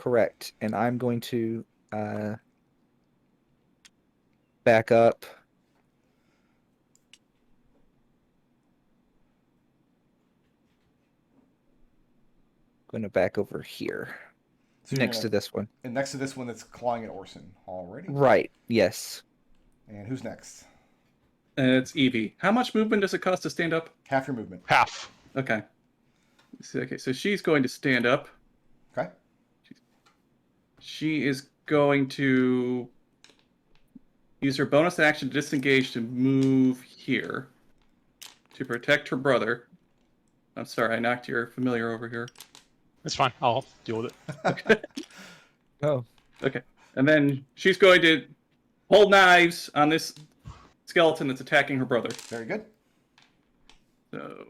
Correct. And I'm going to back up. Going to back over here. So next to this one. And next to this one that's clawing at Orson already? Right, yes. And who's next? It's Evie. How much movement does it cost to stand up? Half your movement. Half. Okay. Okay, so she's going to stand up. Okay. She is going to use her bonus action to disengage to move here to protect her brother. I'm sorry, I knocked your familiar over here. It's fine. I'll deal with it. Okay. Oh. Okay. And then she's going to hold knives on this skeleton that's attacking her brother. Very good. So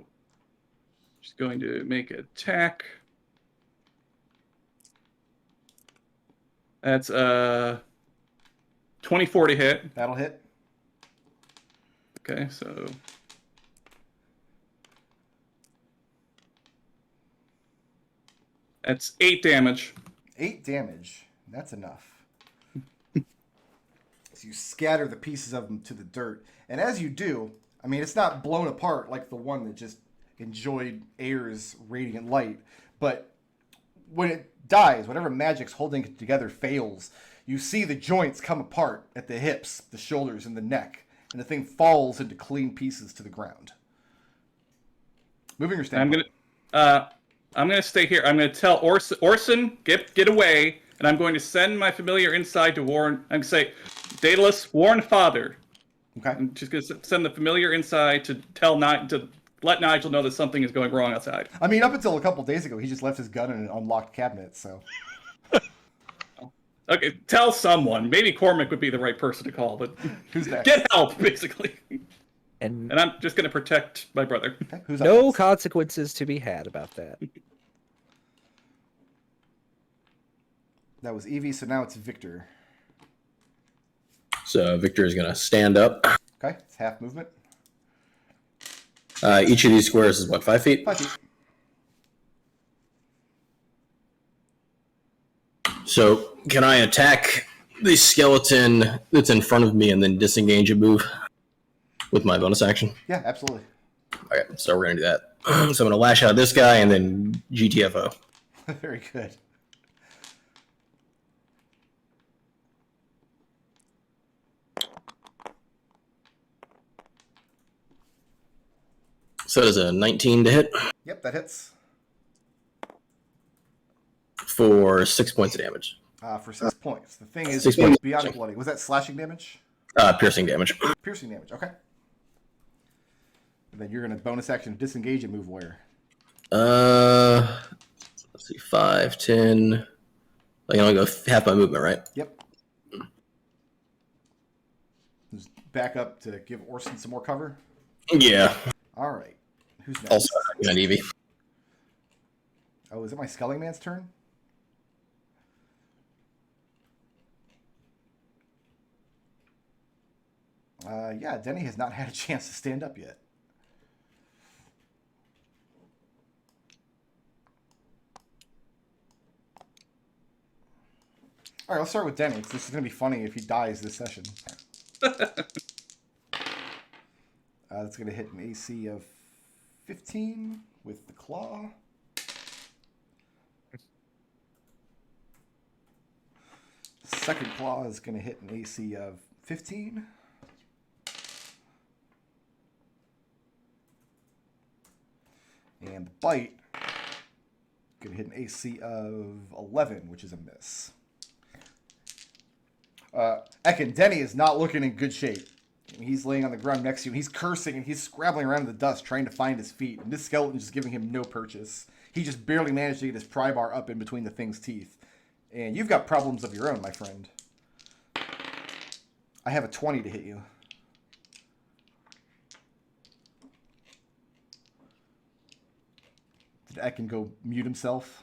she's going to make an attack. That's 24 to hit. That'll hit. Okay, so that's 8 damage. 8 damage. That's enough. So you scatter the pieces of them to the dirt. And as you do, I mean, it's not blown apart like the one that just enjoyed Air's radiant light. But when it dies, whatever magic's holding it together fails. You see the joints come apart at the hips, the shoulders, and the neck. And the thing falls into clean pieces to the ground. Moving your stand. I'm gonna stay here. I'm gonna tell Orson, get away, and I'm going to send my familiar inside to warn. I'm gonna say, Daedalus, warn Father. Okay. I'm just gonna send the familiar inside to let Nigel know that something is going wrong outside. I mean, up until a couple days ago, he just left his gun in an unlocked cabinet. So. Okay, tell someone. Maybe Cormac would be the right person to call, but Who's next? Get help, basically. And I'm just gonna protect my brother. Okay. Who's up no next? consequences to be had about that. That was Evie, so now it's Victor. So Victor is going to stand up. Okay, it's half movement. Each of these squares is what, 5 feet? 5 feet. So can I attack the skeleton that's in front of me and then disengage and move with my bonus action? Yeah, absolutely. Okay, so we're going to do that. So I'm going to lash out at this guy and then GTFO. Very good. So does a 19 to hit Yep, that hits. for 6 points of damage. For 6 points. The thing is 6 points. beyond bloody. Was that slashing damage? Piercing damage. Piercing damage, okay. And then you're going to bonus action disengage and move where? Let's see, 5, 10. I can only go half my movement, right? Yep. Just back up to give Orson some more cover. Yeah. All right. Who's next? Also, and Evie. Oh, is it my Sculling Man's turn? Yeah, Denny has not had a chance to stand up yet. All right, let's start with Denny. This is going to be funny if he dies this session. That's going to hit an AC of 15 with the claw. Second claw is going to hit an AC of 15. And the bite going to hit an AC of 11, which is a miss. Ekon, Denny is not looking in good shape. He's laying on the ground next to you. He's cursing and he's scrabbling around in the dust trying to find his feet. And this skeleton is just giving him no purchase. He just barely managed to get his pry bar up in between the thing's teeth. And you've got problems of your own, my friend. I have a 20 to hit you. Did Ekon go mute himself?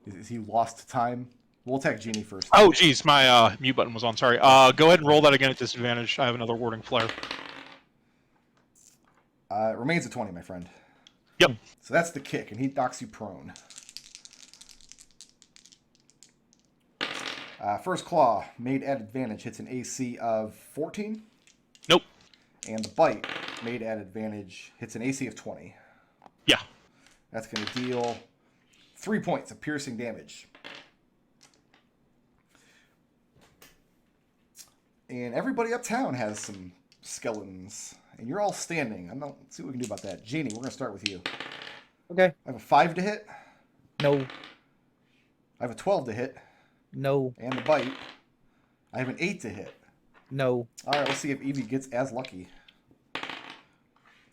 Is he lost to time? We'll attack Genie first. Oh, geez, my mute button was on. Sorry. Go ahead and roll that again at disadvantage. I have another warding flare. It remains a 20, my friend. Yep. So that's the kick, and he knocks you prone. First claw, made at advantage, hits an AC of 14. Nope. And the bite, made at advantage, hits an AC of 20. Yeah. That's going to deal 3 points of piercing damage. And everybody uptown has some skeletons. And you're all standing. Let's see what we can do about that. Jeannie, we're going to start with you. Okay. I have a 5 to hit. No. I have a 12 to hit. No. And the bite. I have an 8 to hit. No. All right, let's see if Evie gets as lucky.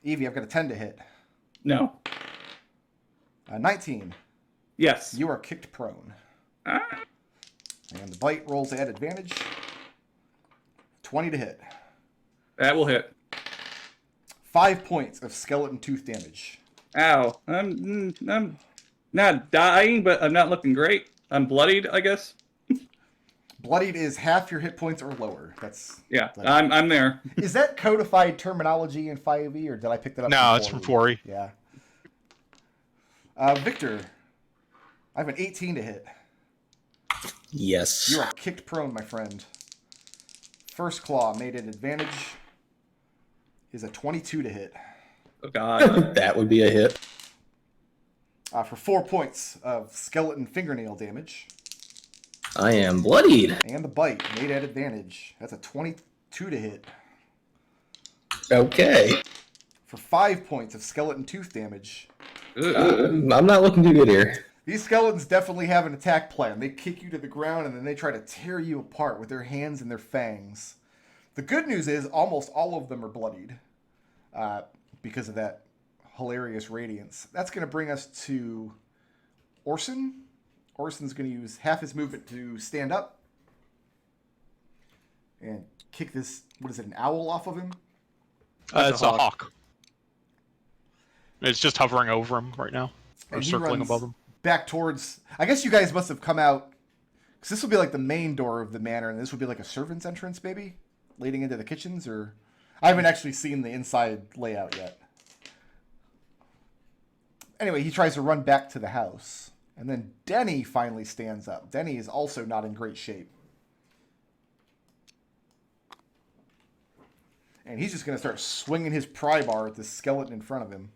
Evie, I've got a 10 to hit. No. 19. Yes. You are kicked prone. Ah. And the bite rolls at advantage. 20 to hit. That will hit. 5 points of skeleton tooth damage. Ow. I'm not dying, but I'm not looking great. I'm bloodied, I guess. Bloodied is half your hit points or lower. That's Yeah, I'm there. Is that codified terminology in 5e, or did I pick that up? No, it's from 4E. Yeah. Victor, I have an 18 to hit. Yes. You are kicked prone, my friend. First claw made at advantage is a 22 to hit. Oh, God. That would be a hit. For 4 points of skeleton fingernail damage. I am bloodied. And the bite made at advantage. That's a 22 to hit. Okay. For 5 points of skeleton tooth damage. I'm not looking too good here. These skeletons definitely have an attack plan. They kick you to the ground and then they try to tear you apart with their hands and their fangs. The good news is almost all of them are bloodied because of that hilarious radiance. That's going to bring us to Orson. Orson's going to use half his movement to stand up and kick this, what is it, an owl off of him? It's a hawk. It's just hovering over him right now. Or And he circling runs above him. back towards, I guess you guys must have come out, because this will be like the main door of the manor, and this would be like a servant's entrance, maybe? Leading into the kitchens, or... I haven't actually seen the inside layout yet. Anyway, he tries to run back to the house. And then Denny finally stands up. Denny is also not in great shape. And he's just going to start swinging his pry bar at this skeleton in front of him.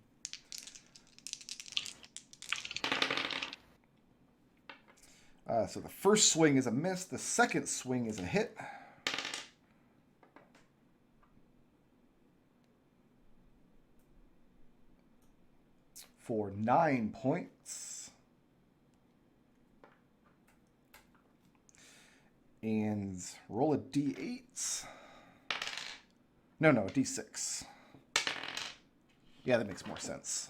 So the first swing is a miss. The second swing is a hit. For 9 points. And roll a d8. No, d6. Yeah, that makes more sense.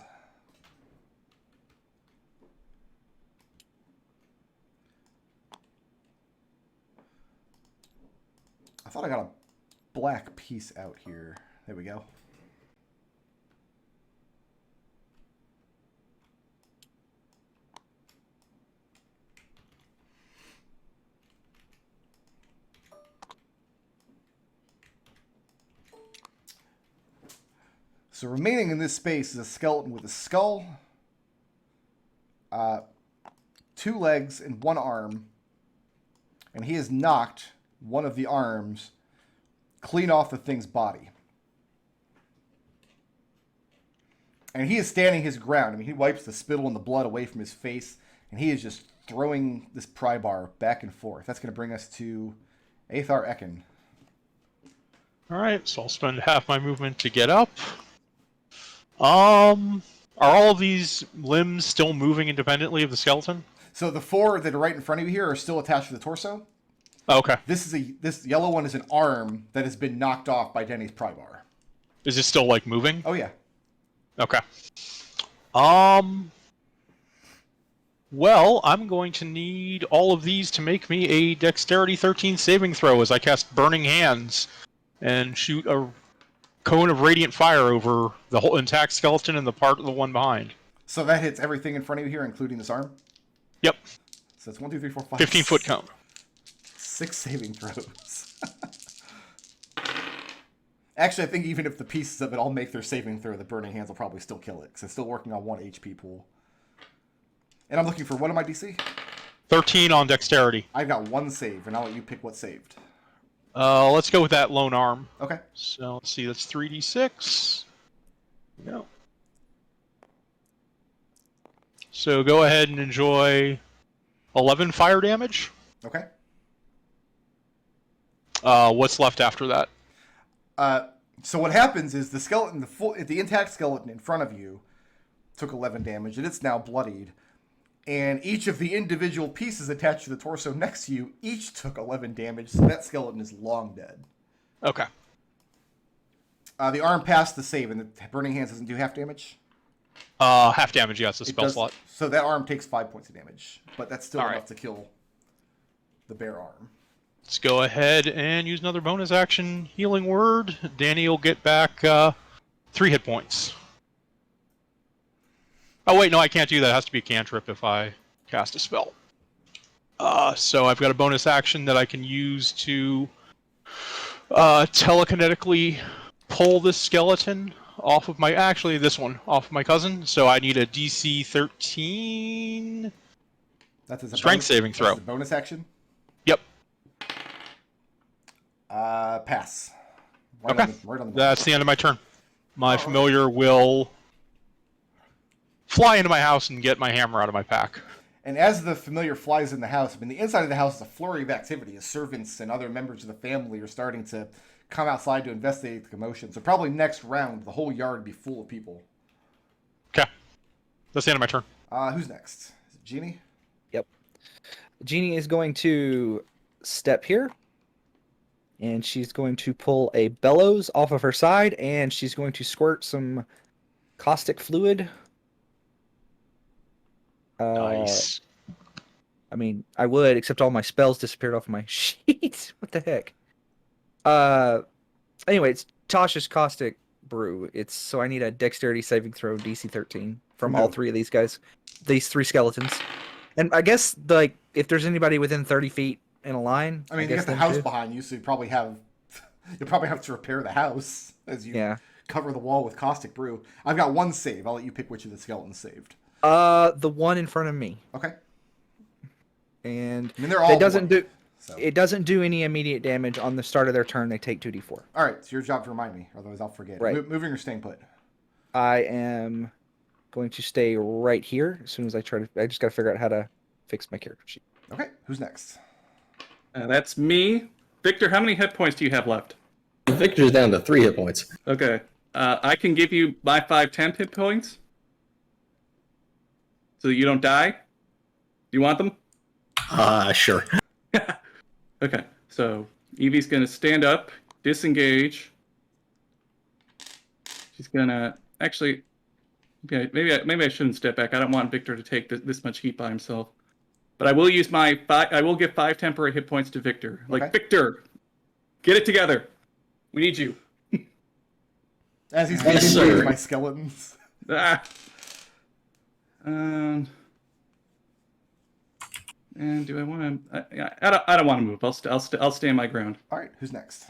I thought I got a black piece out here. There we go. So remaining in this space is a skeleton with a skull, 2 legs, and 1 arm. And he has knocked one of the arms clean off the thing's body. And he is standing his ground. I mean, he wipes the spittle and the blood away from his face, and he is just throwing this pry bar back and forth. That's going to bring us to Aethar Ekon. Alright, so I'll spend half my movement to get up. Are all of these limbs still moving independently of the skeleton? So the 4 that are right in front of you here are still attached to the torso. Okay. This yellow one is an arm that has been knocked off by Denny's pry bar. Is it still, like, moving? Oh, yeah. Okay. Well, I'm going to need all of these to make me a Dexterity 13 saving throw as I cast Burning Hands and shoot a cone of radiant fire over the whole intact skeleton and the part of the one behind. So that hits everything in front of you here, including this arm? Yep. So it's 1, 2, 3, 4, 5. 15-foot cone. 6 saving throws. Actually, I think even if the pieces of it all make their saving throw, the Burning Hands will probably still kill it, because it's still working on 1 HP pool. And I'm looking for, what am I DC? 13 on dexterity. I've got 1 save, and I'll let you pick what saved. Let's go with that lone arm. Okay. So let's see, that's 3d6. There we go. So go ahead and enjoy 11 fire damage. Okay. What's left after that? So what happens is the skeleton, the intact skeleton in front of you took 11 damage, and it's now bloodied. And each of the individual pieces attached to the torso next to you each took 11 damage, so that skeleton is long dead. Okay. The arm passed the save, and the Burning Hands doesn't do half damage. Half damage, yes, a It spell does- slot. So that arm takes 5 points of damage, but that's still All enough right. to kill the bear arm. Let's go ahead and use another bonus action healing word. Danny will get back 3 hit points. Oh wait, no, I can't do that. It has to be a cantrip if I cast a spell. So I've got a bonus action that I can use to telekinetically pull this skeleton off of my, actually this one, off of my cousin. So I need a DC 13 That's a strength saving throw. That's a bonus action. Yep. Pass. Right Okay. on the button. That's the end of my turn. My familiar will fly into my house and get my hammer out of my pack. And as the familiar flies in the house, I mean, the inside of the house is a flurry of activity as servants and other members of the family are starting to come outside to investigate the commotion. So probably next round, the whole yard would be full of people. Okay. That's the end of my turn. Who's next? Is it Jeannie? Yep. Jeannie is going to step here. And she's going to pull a bellows off of her side. And she's going to squirt some caustic fluid. Nice. I mean, I would, except all my spells disappeared off my sheet. What the heck? Anyway, it's Tasha's caustic brew. So I need a dexterity saving throw DC 13 from all 3 of these guys. These 3 skeletons. And I guess, like, if there's anybody within 30 feet in a line. I mean, you guess got the them house too. behind you, so you'll probably have to repair the house as you cover the wall with caustic brew. I've got 1 save. I'll let you pick which of the skeletons saved. The one in front of me. Okay. And I mean, they're all it doesn't bloody, do so. it doesn't do any immediate damage on the start of their turn. They take 2d4. All right, it's your job to remind me, otherwise I'll forget. Right. Moving or staying put? I am going to stay right here as soon as I just got to figure out how to fix my character sheet. Okay, who's next? That's me. Victor, how many hit points do you have left? Victor's down to 3 hit points. Okay. I can give you my 5 temp hit points. So that you don't die. Do you want them? Sure. Okay. So Evie's gonna stand up, disengage. She's gonna actually. Okay, maybe I shouldn't step back. I don't want Victor to take this much heat by himself. But I will use my 5. I will give 5 temporary hit points to Victor. Like, Okay. Victor, get it together. We need you. As he's Yes, being engaged sir. by skeletons. Ah. And do I want to? I don't want to move. I'll stand my ground. All right, who's next?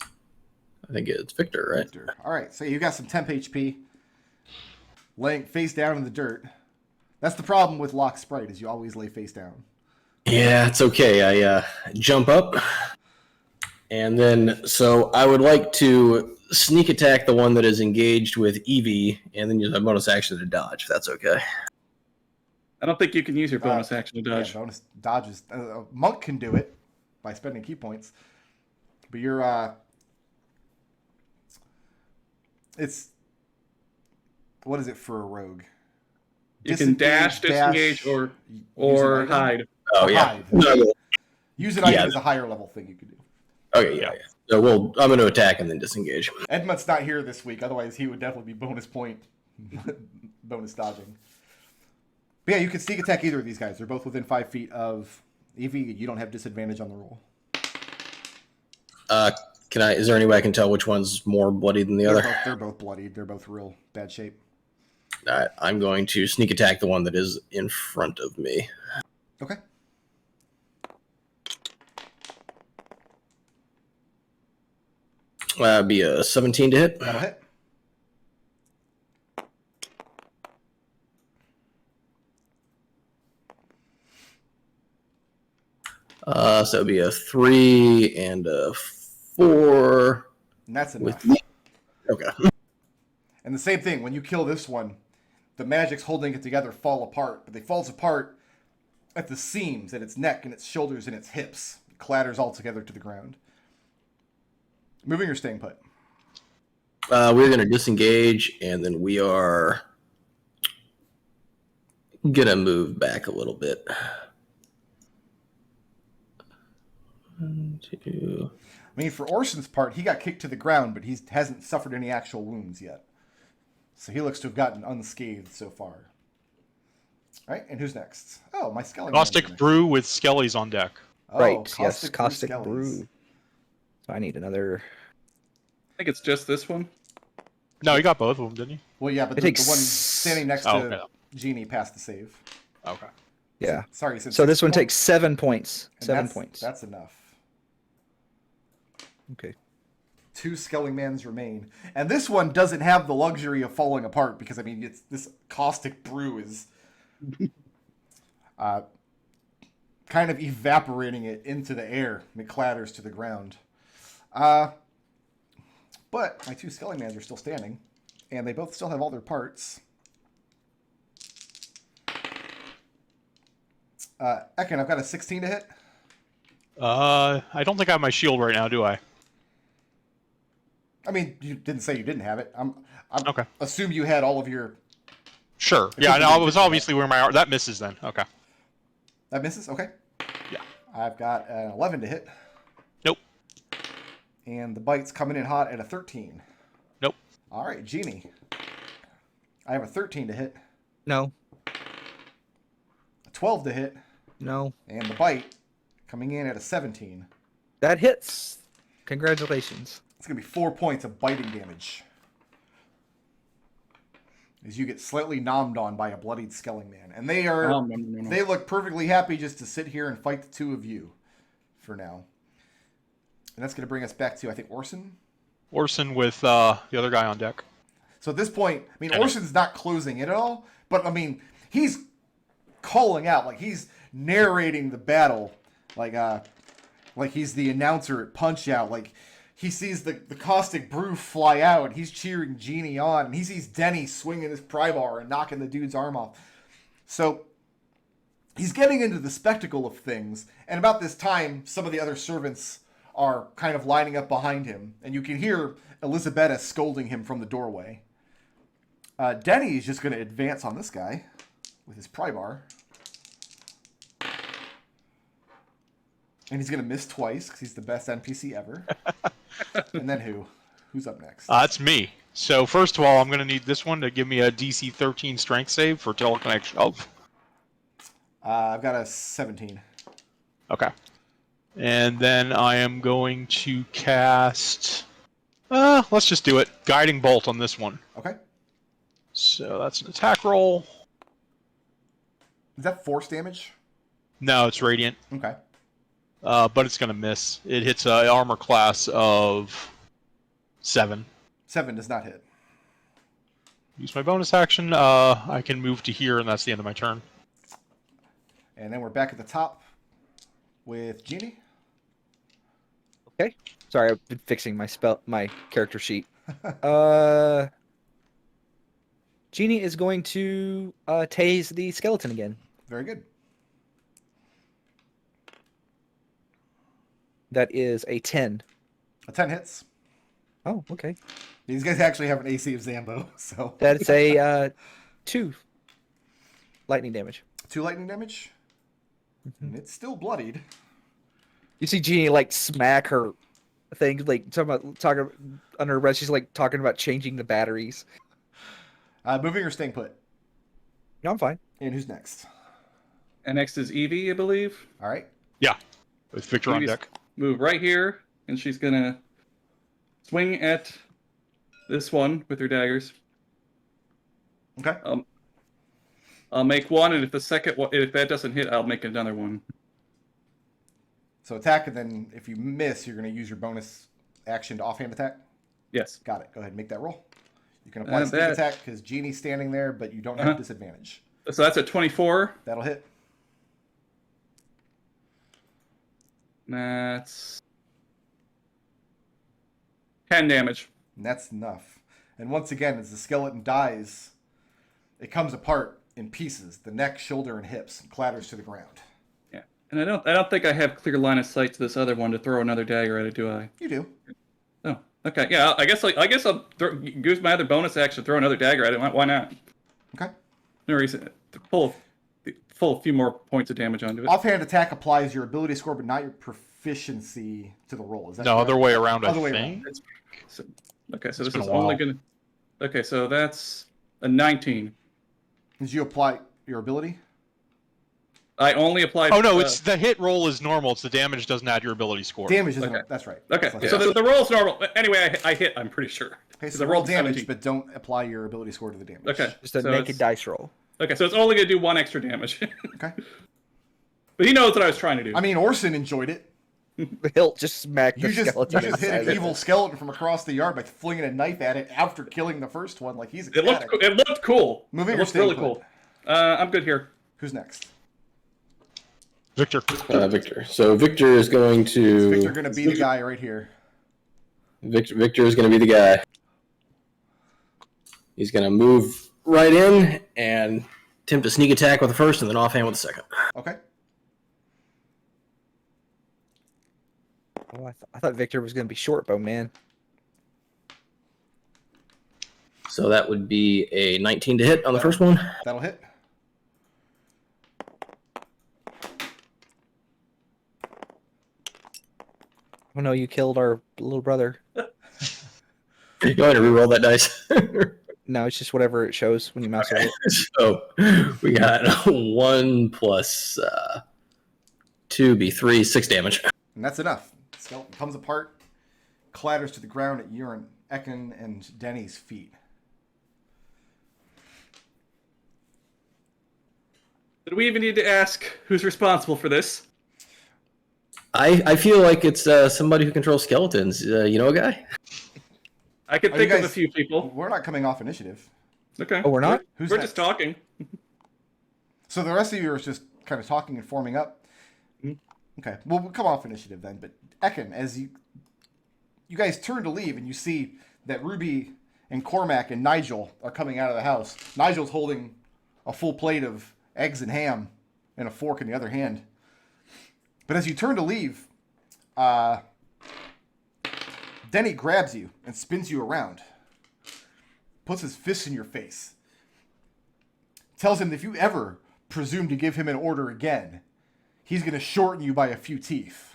I think it's Victor, right? Victor. All right, so you got some temp HP, laying face down in the dirt. That's the problem with Lock Sprite, is you always lay face down. Yeah, it's okay. I jump up, and then so I would like to sneak attack the one that is engaged with Evie, and then use a bonus action to dodge. If that's okay. I don't think you can use your bonus action to dodge. Yeah, bonus dodges. Monk can do it by spending key points, but you're it's what is it for a rogue? You can dash, disengage, or use an item? hide. Oh Or yeah. hide. No, Use an item Yeah. is a higher level thing you can do. okay, yeah. So I'm going to attack and then disengage. Edmont's not here this week, otherwise he would definitely be bonus point, bonus dodging. But yeah, you can sneak attack either of these guys. They're both within 5 feet of Evie. You don't have disadvantage on the roll. Can I? Is there any way I can tell which one's more bloody than the other? They're both bloodied. They're both real bad shape. All right, I'm going to sneak attack the one that is in front of me. Okay. Be a 17 to hit. That'll hit. So it'd be a 3 and a 4. And that's enough. Okay. And the same thing, when you kill this one, the magics holding it together fall apart, but they falls apart at the seams, at its neck and its shoulders and its hips. It clatters all together to the ground. Moving or staying put? We're going to disengage, and then we are going to move back a little bit. 1, 2. I mean, for Orson's part, he got kicked to the ground, but he hasn't suffered any actual wounds yet. So he looks to have gotten unscathed so far. All right, and who's next? Oh, my Skelly. Caustic Brew with Skellies on deck. Oh, Right, yes, Caustic Skellies. Brew. So I need another... I think it's just this one. No, you got both of them, didn't you? Well, yeah, but It the takes- one standing next to okay. Genie passed the save. Okay. Yeah. Sorry, since So this one takes 7 points. 7 points. That's enough. Okay. 2 Skelly Mans remain. And this one doesn't have the luxury of falling apart because, I mean, it's this Caustic Brew is kind of evaporating it into the air. And it clatters to the ground. But my 2 Skelly Mans are still standing. And they both still have all their parts. Ekon, I've got a 16 to hit. I don't think I have my shield right now, do I? I mean, you didn't say you didn't have it. I'm Okay. assume you had all of your... Sure. I Yeah, think no, you it did was that. obviously where my... That misses then. Okay. That misses? Okay. Yeah. I've got an 11 to hit. Nope. And the bite's coming in hot at a 13. Nope. All right, Genie. I have a 13 to hit, No. a 12 to hit, No. and the bite coming in at a 17. That hits. Congratulations. It's going to be 4 points of biting damage. As you get slightly nommed on by a bloodied Skelling Man. And they are... Oh, no. They look perfectly happy just to sit here and fight the two of you for now. And that's going to bring us back to, I think, Orson. Orson with the other guy on deck. So at this point, I mean, Yeah. Orson's not closing in at all, but I mean, he's calling out, like he's narrating the battle, like he's the announcer at Punch Out. Like he sees the Caustic Brew fly out, he's cheering Genie on, and he sees Denny swinging his pry bar and knocking the dude's arm off. So he's getting into the spectacle of things, and about this time, some of the other servants are kind of lining up behind him, and you can hear Elizabetta scolding him from the doorway. Denny is just going to advance on this guy with his pry bar. And he's going to miss twice because he's the best NPC ever. And then who? Who's up next? That's me. So first of all, I'm going to need this one to give me a DC 13 strength save for teleconnection. Oh, I've got a 17. okay. And then I am going to cast... let's just do it. Guiding Bolt on this one. Okay. So that's an attack roll. Is that force damage? No, it's Radiant. Okay. But it's going to miss. It hits an armor class of 7. 7 does not hit. Use my bonus action. I can move to here, and that's the end of my turn. And then we're back at the top with Genie. Okay. Sorry, I've been fixing my character sheet. Genie is going to tase the skeleton again. Very good. That is a 10. A 10 hits. Oh, okay. These guys actually have an AC of Zambo, so... That's a 2 lightning damage. 2 lightning damage. And it's still bloodied. You see Genie like smack her thing, like talking under her breath. She's like talking about changing the batteries. Moving or staying put? No, I'm fine. And who's next? And next is Evie, I believe. All right. Yeah. With Victor on Evie's deck. Move right here, and she's gonna swing at this one with her daggers. Okay. I'll make one, and if the second one, if that doesn't hit, I'll make another one. So attack, and then if you miss, you're going to use your bonus action to offhand attack? Yes. Got it. Go ahead and make that roll. You can apply sneak attack because Genie's standing there, but you don't have disadvantage. So that's a 24. That'll hit. That's 10 damage. And that's enough. And once again, as the skeleton dies, it comes apart in pieces, the neck, shoulder, and hips, and clatters to the ground. Yeah. And I don't think I have clear line of sight to this other one to throw another dagger at it, do I? You do. Oh, okay. Yeah, I guess I'll use my other bonus action to throw another dagger at it. Why not? Okay. No reason to pull a few more points of damage onto it. Offhand attack applies your ability score, but not your proficiency to the roll. Is that No, correct? other way around, I Other way think. around. So this been is a while. only gonna. Okay, so that's a 19. Did you apply your ability? I only applied. Oh no, it's the hit roll is normal. It's the damage doesn't add your ability score. Damage isn't. Okay. That's right. Okay, That's so the roll's normal. Anyway, I hit. I'm pretty sure. Okay, so the roll roll's damage, 17. but don't apply your ability score to the damage. Okay, Just a so naked it's- dice roll. Okay, so it's only gonna do 1 extra damage. Okay. But he knows what I was trying to do. I mean, Orson enjoyed it. The hilt just smacked You the just skeleton. hit inside an it. evil skeleton from across the yard by flinging a knife at it after killing the first one. Like he's it looked ecstatic. it looked cool. Moving it or looked staying really put? cool. I'm good here. Who's next? Victor. Victor. So Victor is going to. Is Victor going to be the guy right here? Victor is going to be the guy. He's going to move right in and attempt a sneak attack with the first, and then offhand with the second. Okay. Oh, I thought Victor was going to be short bow, man. So that would be a 19 to hit on the first one. That'll hit. Oh no, you killed our little brother. You want to reroll that dice? No, it's just whatever it shows when you mouse over it. So we got 1 plus 2 be 3, 6 damage. And that's enough. The skeleton comes apart, clatters to the ground at Ekon and Denny's feet. Did we even need to ask who's responsible for this? I feel like it's somebody who controls skeletons. You know a guy? I could Are think you of a guys- few people. We're not coming off initiative. Okay. Oh, we're not? Who's We're next? just talking. So the rest of you are just kind of talking and forming up. Okay, well, we'll come off initiative then. But Ekon, as you guys turn to leave, and you see that Ruby and Cormac and Nigel are coming out of the house. Nigel's holding a full plate of eggs and ham and a fork in the other hand. But as you turn to leave, Denny grabs you and spins you around, puts his fist in your face, tells him that if you ever presume to give him an order again, he's going to shorten you by a few teeth.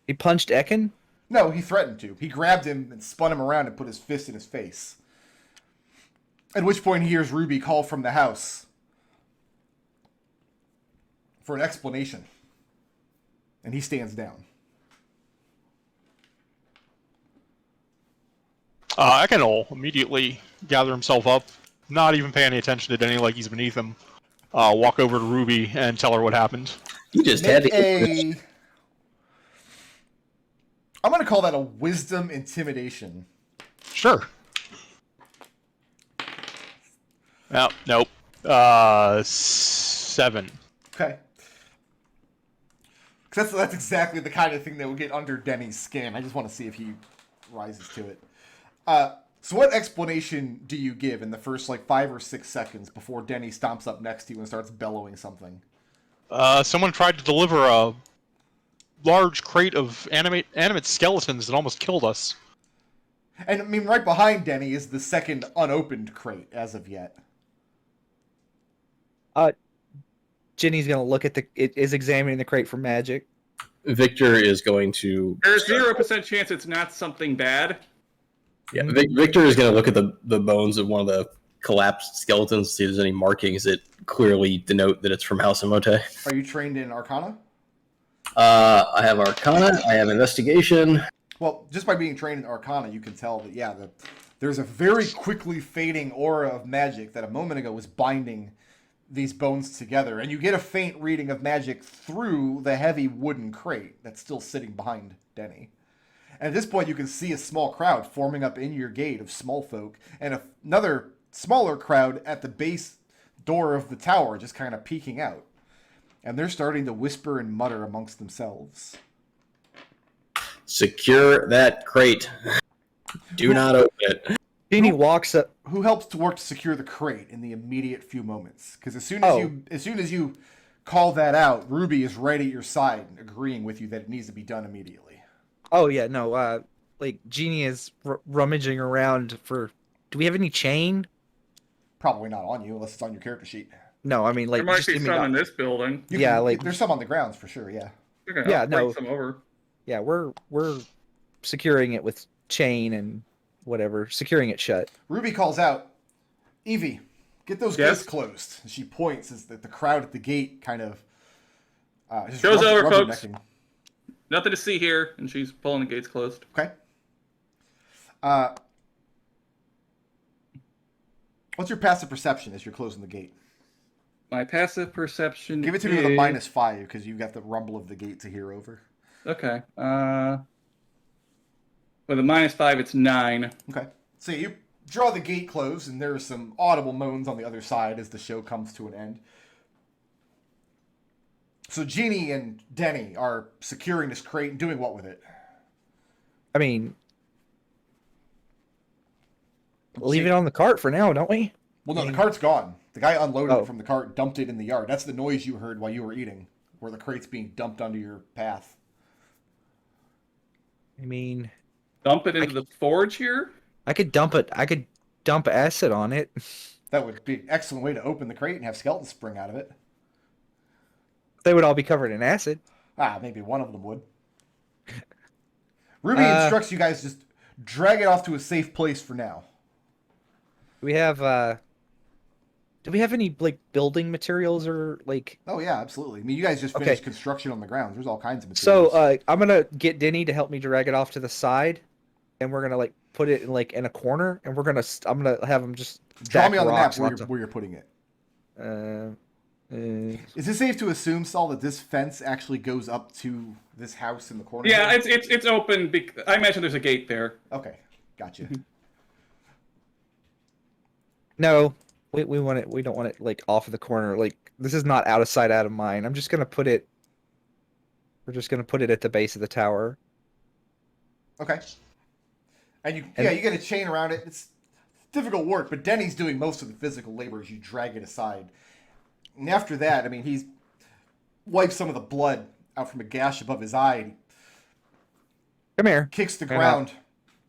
He punched Ekon? No, he threatened to. He grabbed him and spun him around and put his fist in his face. At which point he hears Ruby call from the house for an explanation. And he stands down. Ekon will immediately gather himself up, not even paying any attention to Denny like he's beneath him. Walk over to Ruby and tell her what happened. You just had Make to. I'm going to call that a wisdom intimidation. Sure. Nope. 7. Okay. 'Cause that's exactly the kind of thing that would get under Denny's skin. I just want to see if he rises to it. So what explanation do you give in the first 5 or 6 seconds before Denny stomps up next to you and starts bellowing something? Someone tried to deliver a large crate of animate skeletons that almost killed us. And I mean, right behind Denny is the second unopened crate as of yet. Ginny's gonna look at is examining the crate for magic. Victor is going to. There's 0% chance it's not something bad. Yeah, Victor is going to look at the bones of one of the collapsed skeletons, see if there's any markings that clearly denote that it's from House Emote. Are you trained in Arcana? I have Arcana. I have Investigation. Well, just by being trained in Arcana, you can tell that, there's a very quickly fading aura of magic that a moment ago was binding these bones together. And you get a faint reading of magic through the heavy wooden crate that's still sitting behind Denny. And at this point, you can see a small crowd forming up in your gate of small folk, and another smaller crowd at the base door of the tower just kind of peeking out. And they're starting to whisper and mutter amongst themselves. Secure that crate. Do not open it. Jeannie walks up. Who helps to work to secure the crate in the immediate few moments? Because as soon as you call that out, Ruby is right at your side, agreeing with you that it needs to be done immediately. Oh yeah, no. Like Jeannie is rummaging around for. Do we have any chain? Probably not on you, unless it's on your character sheet. No, I mean like. There might just be give me some the- in this building. Like there's some on the grounds for sure. Yeah. Okay, Yeah, I'll bring no. some over. Yeah, we're securing it with chain and whatever, securing it shut. Ruby calls out, "Evie, get those Yes? gates closed." And she points as the crowd at the gate kind of just Show's over, folks. rubbernecking. Nothing to see here, and she's pulling the gates closed. Okay. What's your passive perception as you're closing the gate? My passive perception. Give it to me with a -5 because you've got the rumble of the gate to hear over. Okay. With a -5, it's 9. Okay. So you draw the gate closed, and there are some audible moans on the other side as the show comes to an end. So Jeannie and Denny are securing this crate and doing what with it? I mean, leave it on the cart for now, don't we? Well, no, the cart's gone. The guy unloaded Oh. it from the cart, dumped it in the yard. That's the noise you heard while you were eating, where the crate's being dumped onto your path. I mean, Dump it into the forge here? I could dump it. I could dump acid on it. That would be an excellent way to open the crate and have skeletons spring out of it. They would all be covered in acid. Maybe one of them would. Ruby instructs you guys just drag it off to a safe place for now. Do we have any like building materials or like? Oh yeah, absolutely. I mean, you guys just finished construction on the grounds. There's all kinds of So materials. I'm gonna get Denny to help me drag it off to the side, and we're gonna like put it in a corner, and I'm gonna have him just Draw stack me on the map rocks where onto- you're putting it. Uh, Is it safe to assume, Saul, that this fence actually goes up to this house in the corner? Yeah, here? it's open. I imagine there's a gate there. Okay, gotcha. no, we want it. We don't want it like off of the corner. Like this is not out of sight, out of mind. I'm just gonna put it. We're just gonna put it at the base of the tower. Okay. And you get a chain around it. It's difficult work, but Denny's doing most of the physical labor as you drag it aside. And after that, I mean, he's wiped some of the blood out from a gash above his eye. And Come here. kicks the Fair ground.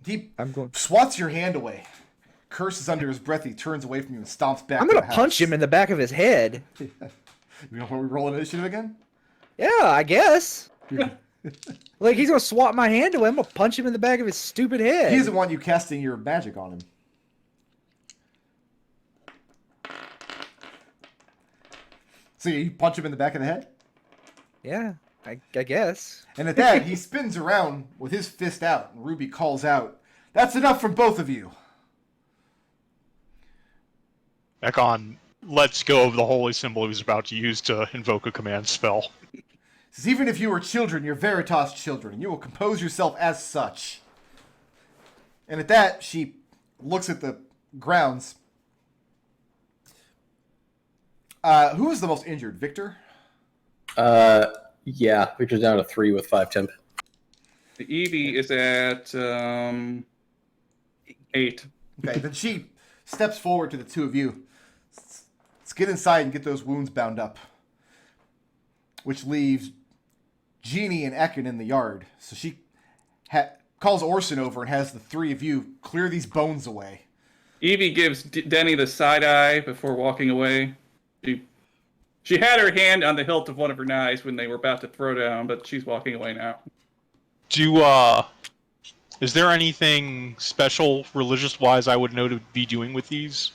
He I'm going. swats your hand away. Curses under his breath. He turns away from you and stomps back. I'm to gonna the punch house. him in the back of his head. You know when we roll initiative again? Yeah, I guess. Like he's gonna swat my hand away. I'm gonna punch him in the back of his stupid head. He doesn't want you casting your magic on him. So you punch him in the back of the head? Yeah, I guess. And at that, he spins around with his fist out, and Ruby calls out, "That's enough from both of you." Ekon lets go of the holy symbol he was about to use to invoke a command spell. Says, "Even if you were children, you're Veritas children, and you will compose yourself as such." And at that, she looks at the grounds. Who is the most injured? Victor? Yeah, Victor's down to 3 with 5 temp. The Eevee is at 8. Okay, then she steps forward to the two of you. Let's get inside and get those wounds bound up. Which leaves Jeannie and Ekon in the yard. So she calls Orson over and has the three of you clear these bones away. Eevee gives Denny the side eye before walking away. She had her hand on the hilt of one of her knives when they were about to throw down, but she's walking away now. Is there anything special religious-wise I would know to be doing with these?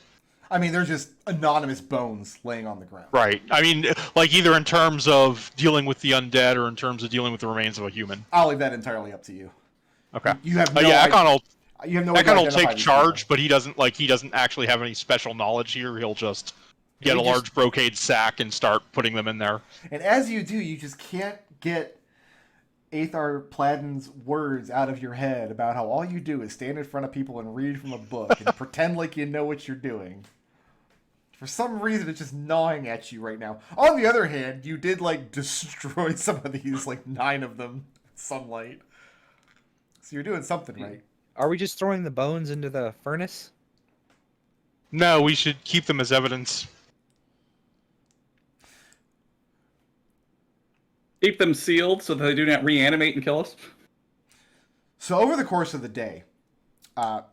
I mean, they're just anonymous bones laying on the ground. Right. I mean, like either in terms of dealing with the undead or in terms of dealing with the remains of a human. I'll leave that entirely up to you. Okay. You have no Yeah, idea. Ekon will You have no way to Ekon will identify take these charge, people. but he doesn't actually have any special knowledge here. He'll just get He a just- large brocade sack and start putting them in there. And as you do, you just can't get Aethar Pladden's words out of your head about how all you do is stand in front of people and read from a book and pretend like you know what you're doing. For some reason, it's just gnawing at you right now. On the other hand, you did, like, destroy some of these, like, 9 of them with sunlight. So you're doing something right. Are we just throwing the bones into the furnace? No, we should keep them as evidence. Keep them sealed so that they do not reanimate and kill us. So over the course of the day,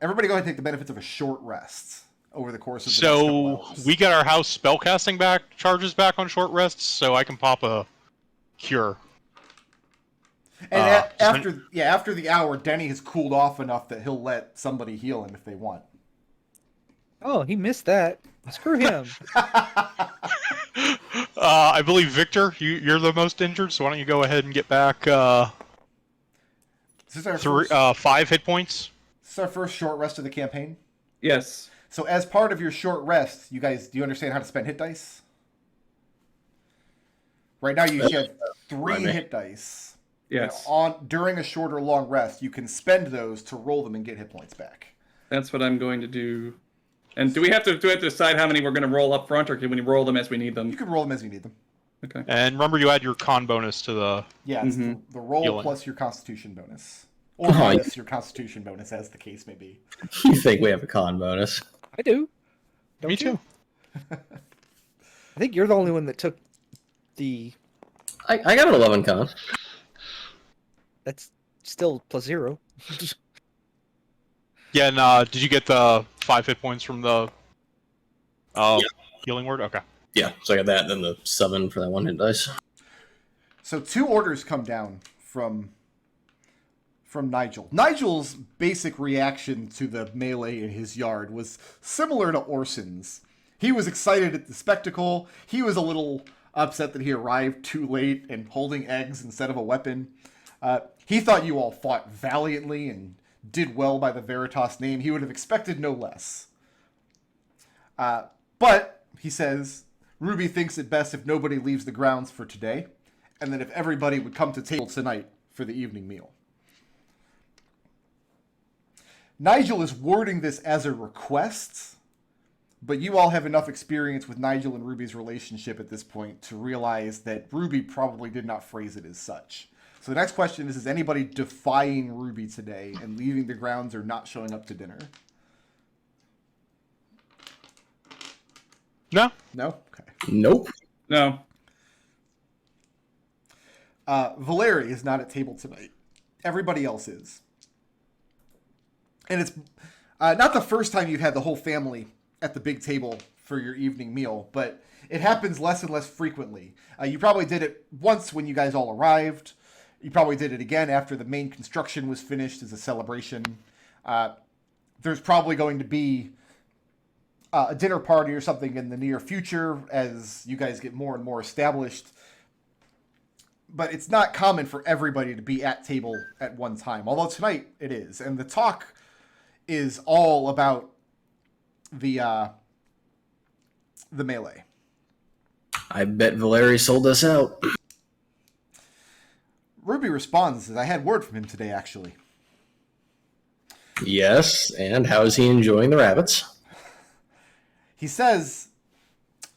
everybody go ahead and take the benefits of a short rest over the course of the next couple So hours. we get our house spellcasting charges back on short rests, so I can pop a cure. And after the hour, Denny has cooled off enough that he'll let somebody heal him if they want. Oh, he missed that. Screw him. I believe Victor, you're the most injured, so why don't you go ahead and get back This is our first, 5 hit points? this is our first short rest of the campaign. Yes. So as part of your short rest, you guys, do you understand how to spend hit dice? Right now you have 3 hit dice. Yes. And during a short or long rest, you can spend those to roll them and get hit points back. That's what I'm going to do. And do we have to decide how many we're going to roll up front, or can we roll them as we need You them? can roll them as you need them. Okay. And remember, you add your con bonus to the... Yeah, it's the roll Healing. plus your constitution bonus. Or minus your constitution bonus, as the case may be. You think we have a con bonus? I do. Don't Me you? too. I think you're the only one that took the... I got an 11 con. That's still +0. Yeah, and did you get the 5 hit points from the healing word? Okay. Yeah, so I got that, and then the 7 for that 1 hit dice. So 2 orders come down from Nigel. Nigel's basic reaction to the melee in his yard was similar to Orson's. He was excited at the spectacle. He was a little upset that he arrived too late and holding eggs instead of a weapon. He thought you all fought valiantly and did well by the Veritas name. He would have expected no less. But, he says, Ruby thinks it best if nobody leaves the grounds for today, and that if everybody would come to table tonight for the evening meal. Nigel is wording this as a request, but you all have enough experience with Nigel and Ruby's relationship at this point to realize that Ruby probably did not phrase it as such. So the next question is anybody defying Ruby today and leaving the grounds or not showing up to dinner? No? No? Okay. Nope. No. Valerie is not at table tonight. Everybody else is. And it's not the first time you've had the whole family at the big table for your evening meal, but it happens less and less frequently. You probably did it once when you guys all arrived. You probably did it again after the main construction was finished as a celebration. There's probably going to be a dinner party or something in the near future as you guys get more and more established. But it's not common for everybody to be at table at one time. Although tonight it is. And the talk is all about the melee. I bet Valerie sold us out. Ruby responds and says, I had word from him today, actually. Yes, and how is he enjoying the rabbits? He says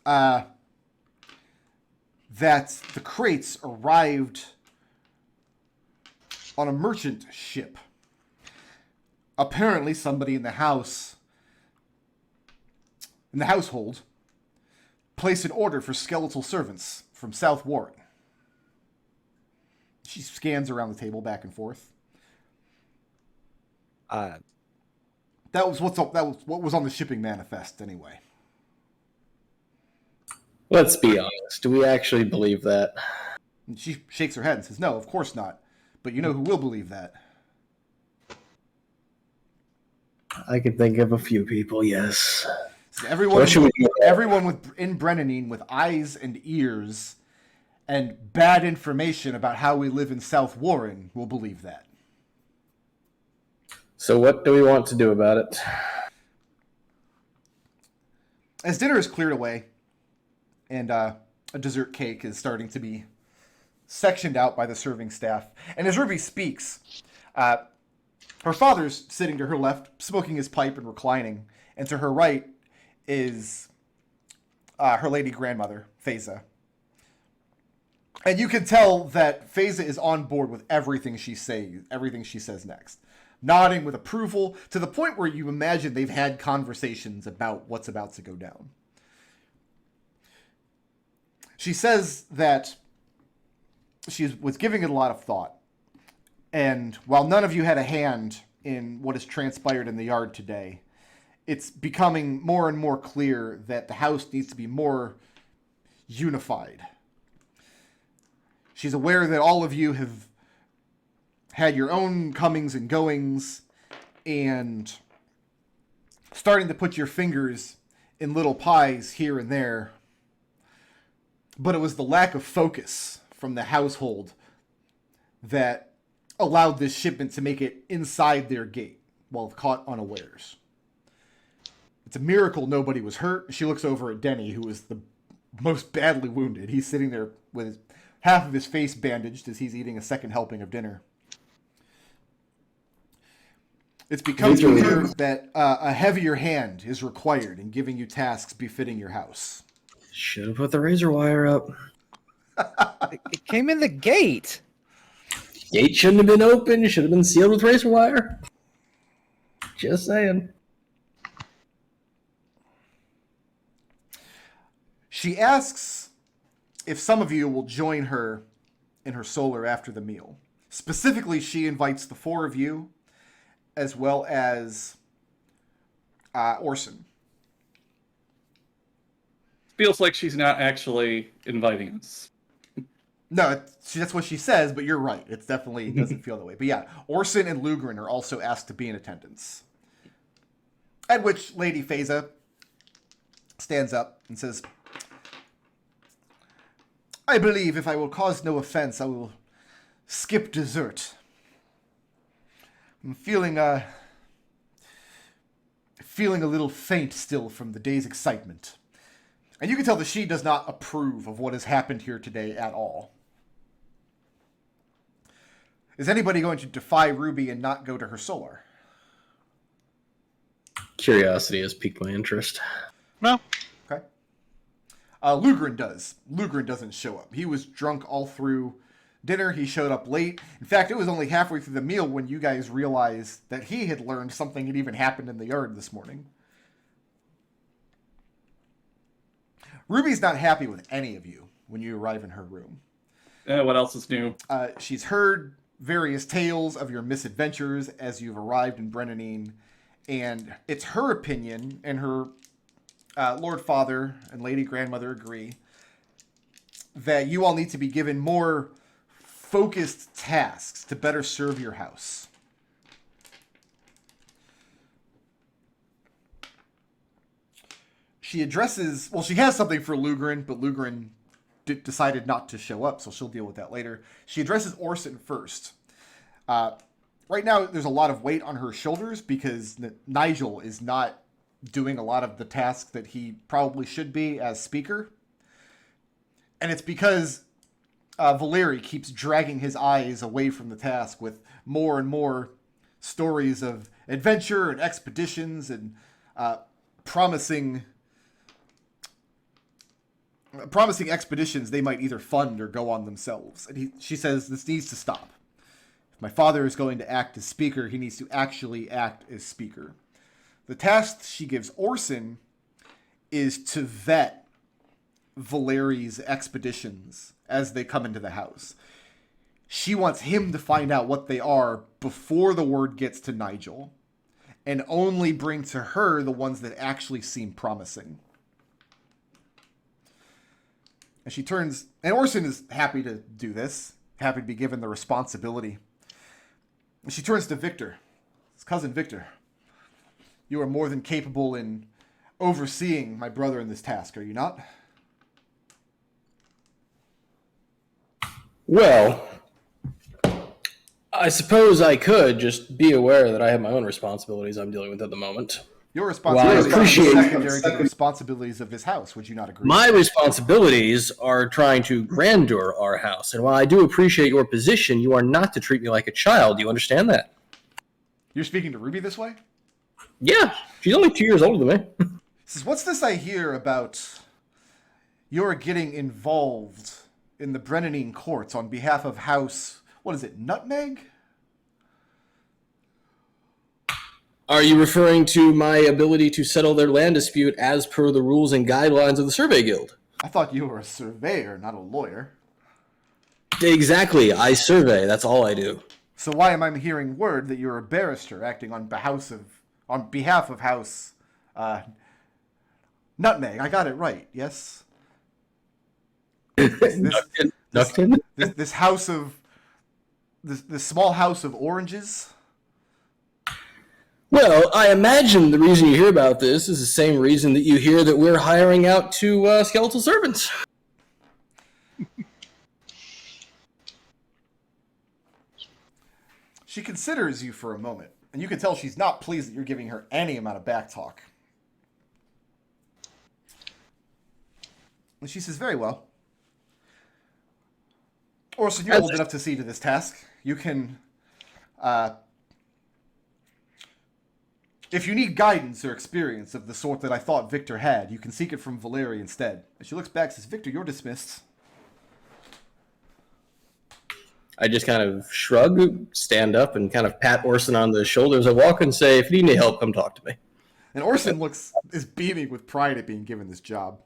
that the crates arrived on a merchant ship. Apparently somebody in the household, placed an order for skeletal servants from South Warren. She scans around the table back and forth. That was what was on the shipping manifest anyway. Let's be honest. Do we actually believe that? And she shakes her head and says, no, of course not. But you know who will believe that? I can think of a few people, yes. So everyone What should we do? in Brennanine with eyes and ears and bad information about how we live in South Warren will believe that. So what do we want to do about it? As dinner is cleared away and a dessert cake is starting to be sectioned out by the serving staff. And as Ruby speaks, her father's sitting to her left, smoking his pipe and reclining. And to her right is her lady grandmother, Feza. And you can tell that Feza is on board with everything she says next. Nodding with approval to the point where you imagine they've had conversations about what's about to go down. She says that she was giving it a lot of thought. And while none of you had a hand in what has transpired in the yard today, it's becoming more and more clear that the house needs to be more unified. She's aware that all of you have had your own comings and goings and starting to put your fingers in little pies here and there. But it was the lack of focus from the household that allowed this shipment to make it inside their gate while caught unawares. It's a miracle nobody was hurt. She looks over at Denny, who is the most badly wounded. He's sitting there with half of his face bandaged as he's eating a second helping of dinner. It's become clear that a heavier hand is required in giving you tasks befitting your house. Should have put the razor wire up. It came in the gate. Gate shouldn't have been open. It should have been sealed with razor wire. Just saying. She asks if some of you will join her in her solar after the meal. Specifically, she invites the four of you, as well as Orson. Feels like she's not actually inviting us. No, that's what she says, but you're right. It definitely doesn't feel that way. But yeah, Orson and Lugrin are also asked to be in attendance. At which Lady Feza stands up and says, I believe if I will cause no offense, I will skip dessert. I'm feeling a little faint still from the day's excitement. And you can tell that she does not approve of what has happened here today at all. Is anybody going to defy Ruby and not go to her solar? Curiosity has piqued my interest. No. Okay. Lugrin does. Lugrin doesn't show up. He was drunk all through dinner. He showed up late. In fact, it was only halfway through the meal when you guys realized that he had learned something had even happened in the yard this morning. Ruby's not happy with any of you when you arrive in her room. What else is new? She's heard various tales of your misadventures as you've arrived in Brennanine, and it's her opinion, and her Lord Father and Lady Grandmother agree, that you all need to be given more focused tasks to better serve your house. She has something for Lugrin, but Lugrin decided not to show up, so she'll deal with that later. She addresses Orson first. Right now, there's a lot of weight on her shoulders because Nigel is not doing a lot of the tasks that he probably should be as speaker. And it's because Vagary keeps dragging his eyes away from the task with more and more stories of adventure and expeditions and promising expeditions they might either fund or go on themselves. And she says this needs to stop. If my father is going to act as speaker, he needs to actually act as speaker. The task she gives Orson is to vet Vagary's expeditions as they come into the house. She wants him to find out what they are before the word gets to Nigel, and only bring to her the ones that actually seem promising. And she turns, and Orson is happy to do this, happy to be given the responsibility. And she turns to Victor, his cousin Victor. You are more than capable in overseeing my brother in this task, are you not? Well, I suppose I could just be aware that I have my own responsibilities I'm dealing with at the moment. Your responsibilities Well, I appreciate- are secondary to the responsibilities of his house. Would you not agree? My responsibilities are trying to grandeur our house, and while I do appreciate your position, you are not to treat me like a child. Do you understand that? You're speaking to Ruby this way? Yeah, she's only 2 years older than me. Says, what's this I hear about you're getting involved in the Brennanine courts on behalf of House, what is it, Nutmeg? Are you referring to my ability to settle their land dispute as per the rules and guidelines of the Survey Guild? I thought you were a surveyor, not a lawyer. Exactly. I survey. That's all I do. So why am I hearing word that you're a barrister acting on behalf of House Nutmeg? I got it right, yes? This house of... This small house of oranges? Well, I imagine the reason you hear about this is the same reason that you hear that we're hiring out to skeletal servants. She considers you for a moment, and you can tell she's not pleased that you're giving her any amount of back talk. And she says, very well. Orson, you're old enough to see to this task. You can... if you need guidance or experience of the sort that I thought Victor had, you can seek it from Valerie instead. And she looks back and says, Victor, you're dismissed. I just kind of shrug, stand up, and kind of pat Orson on the shoulder as I walk and say, if you need any help, come talk to me. And Orson is beaming with pride at being given this job.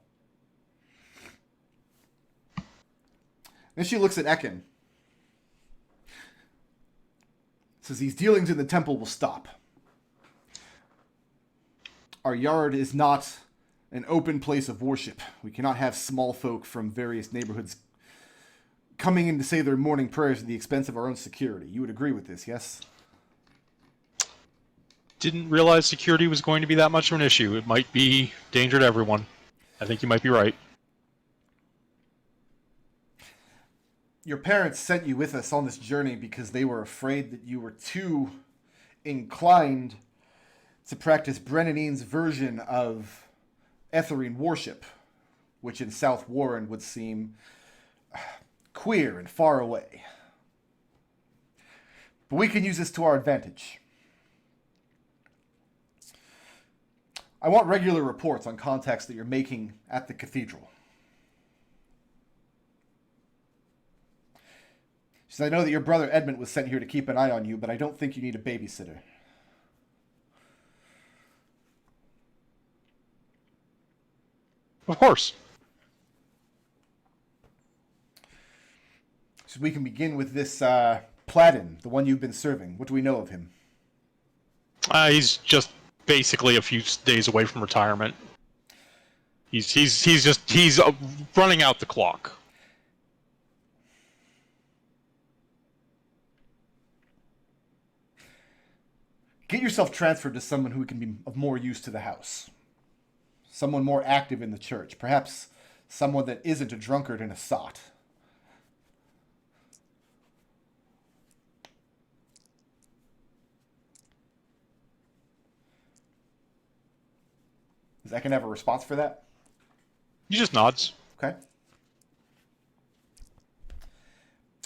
Then she looks at Ekon. Says, these dealings in the temple will stop. Our yard is not an open place of worship. We cannot have small folk from various neighborhoods coming in to say their morning prayers at the expense of our own security. You would agree with this, yes? Didn't realize security was going to be that much of an issue. It might be danger to everyone. I think you might be right. Your parents sent you with us on this journey because they were afraid that you were too inclined to practice Brennanine's version of Etherine worship, which in South Warren would seem queer and far away. But we can use this to our advantage. I want regular reports on contacts that you're making at the cathedral. She said, I know that your brother Edmont was sent here to keep an eye on you, but I don't think you need a babysitter. Of course. So we can begin with this Platin, the one you've been serving. What do we know of him? He's just basically a few days away from retirement. He's running out the clock. Get yourself transferred to someone who can be of more use to the house. Someone more active in the church. Perhaps someone that isn't a drunkard and a sot. Does Ekon have a response for that? He just nods. Okay.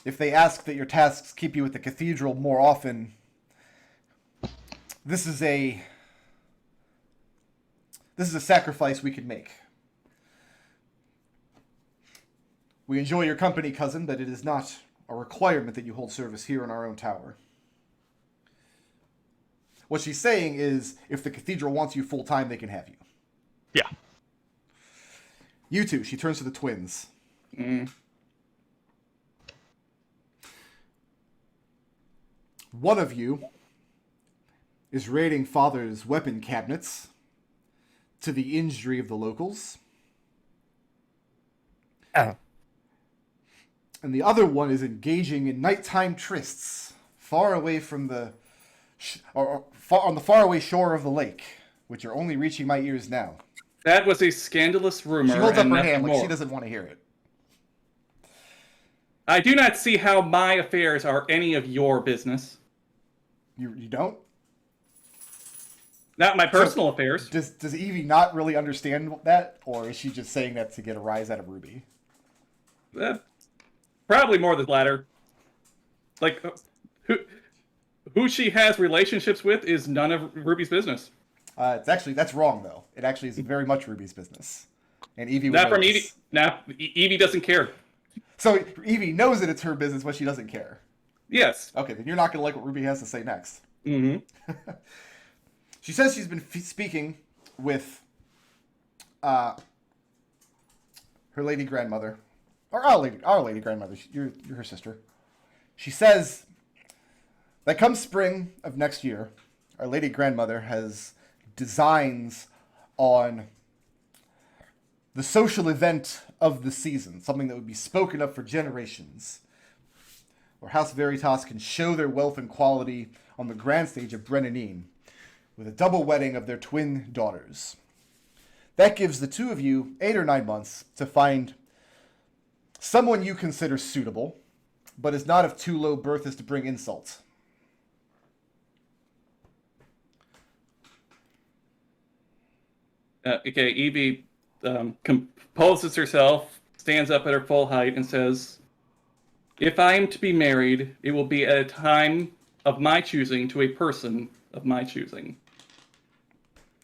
If they ask that your tasks keep you at the cathedral more often, this is a sacrifice we could make. We enjoy your company, cousin, but it is not a requirement that you hold service here in our own tower. What she's saying is, if the cathedral wants you full-time, they can have you. Yeah. You two, she turns to the twins. One of you is raiding Father's weapon cabinets to the injury of the locals. Oh. And the other one is engaging in nighttime trysts far away from the... on the faraway shore of the lake, which are only reaching my ears now. That was a scandalous rumor. She holds up and her nothing hand like more. she doesn't want to hear it. I do not see how my affairs are any of your business. You don't? Not my personal affairs. Does Evie not really understand that, or is she just saying that to get a rise out of Ruby? Probably more the latter. Like, who she has relationships with is none of Ruby's business. That's wrong though. It actually is very much Ruby's business, and Evie would Not know from this. Evie. Evie doesn't care. So Evie knows that it's her business, but she doesn't care. Yes. Okay, then you're not gonna like what Ruby has to say next. Mm-hmm. She says she's been speaking with her lady grandmother, or our lady grandmother. You're her sister. She says that come spring of next year, our lady grandmother has designs on the social event of the season, something that would be spoken of for generations, where House Veritas can show their wealth and quality on the grand stage of Brennanine, with a double wedding of their twin daughters. That gives the two of you 8 or 9 months to find someone you consider suitable, but is not of too low birth as to bring insult. Okay, Evie composes herself, stands up at her full height, and says, "If I am to be married, it will be at a time of my choosing to a person of my choosing.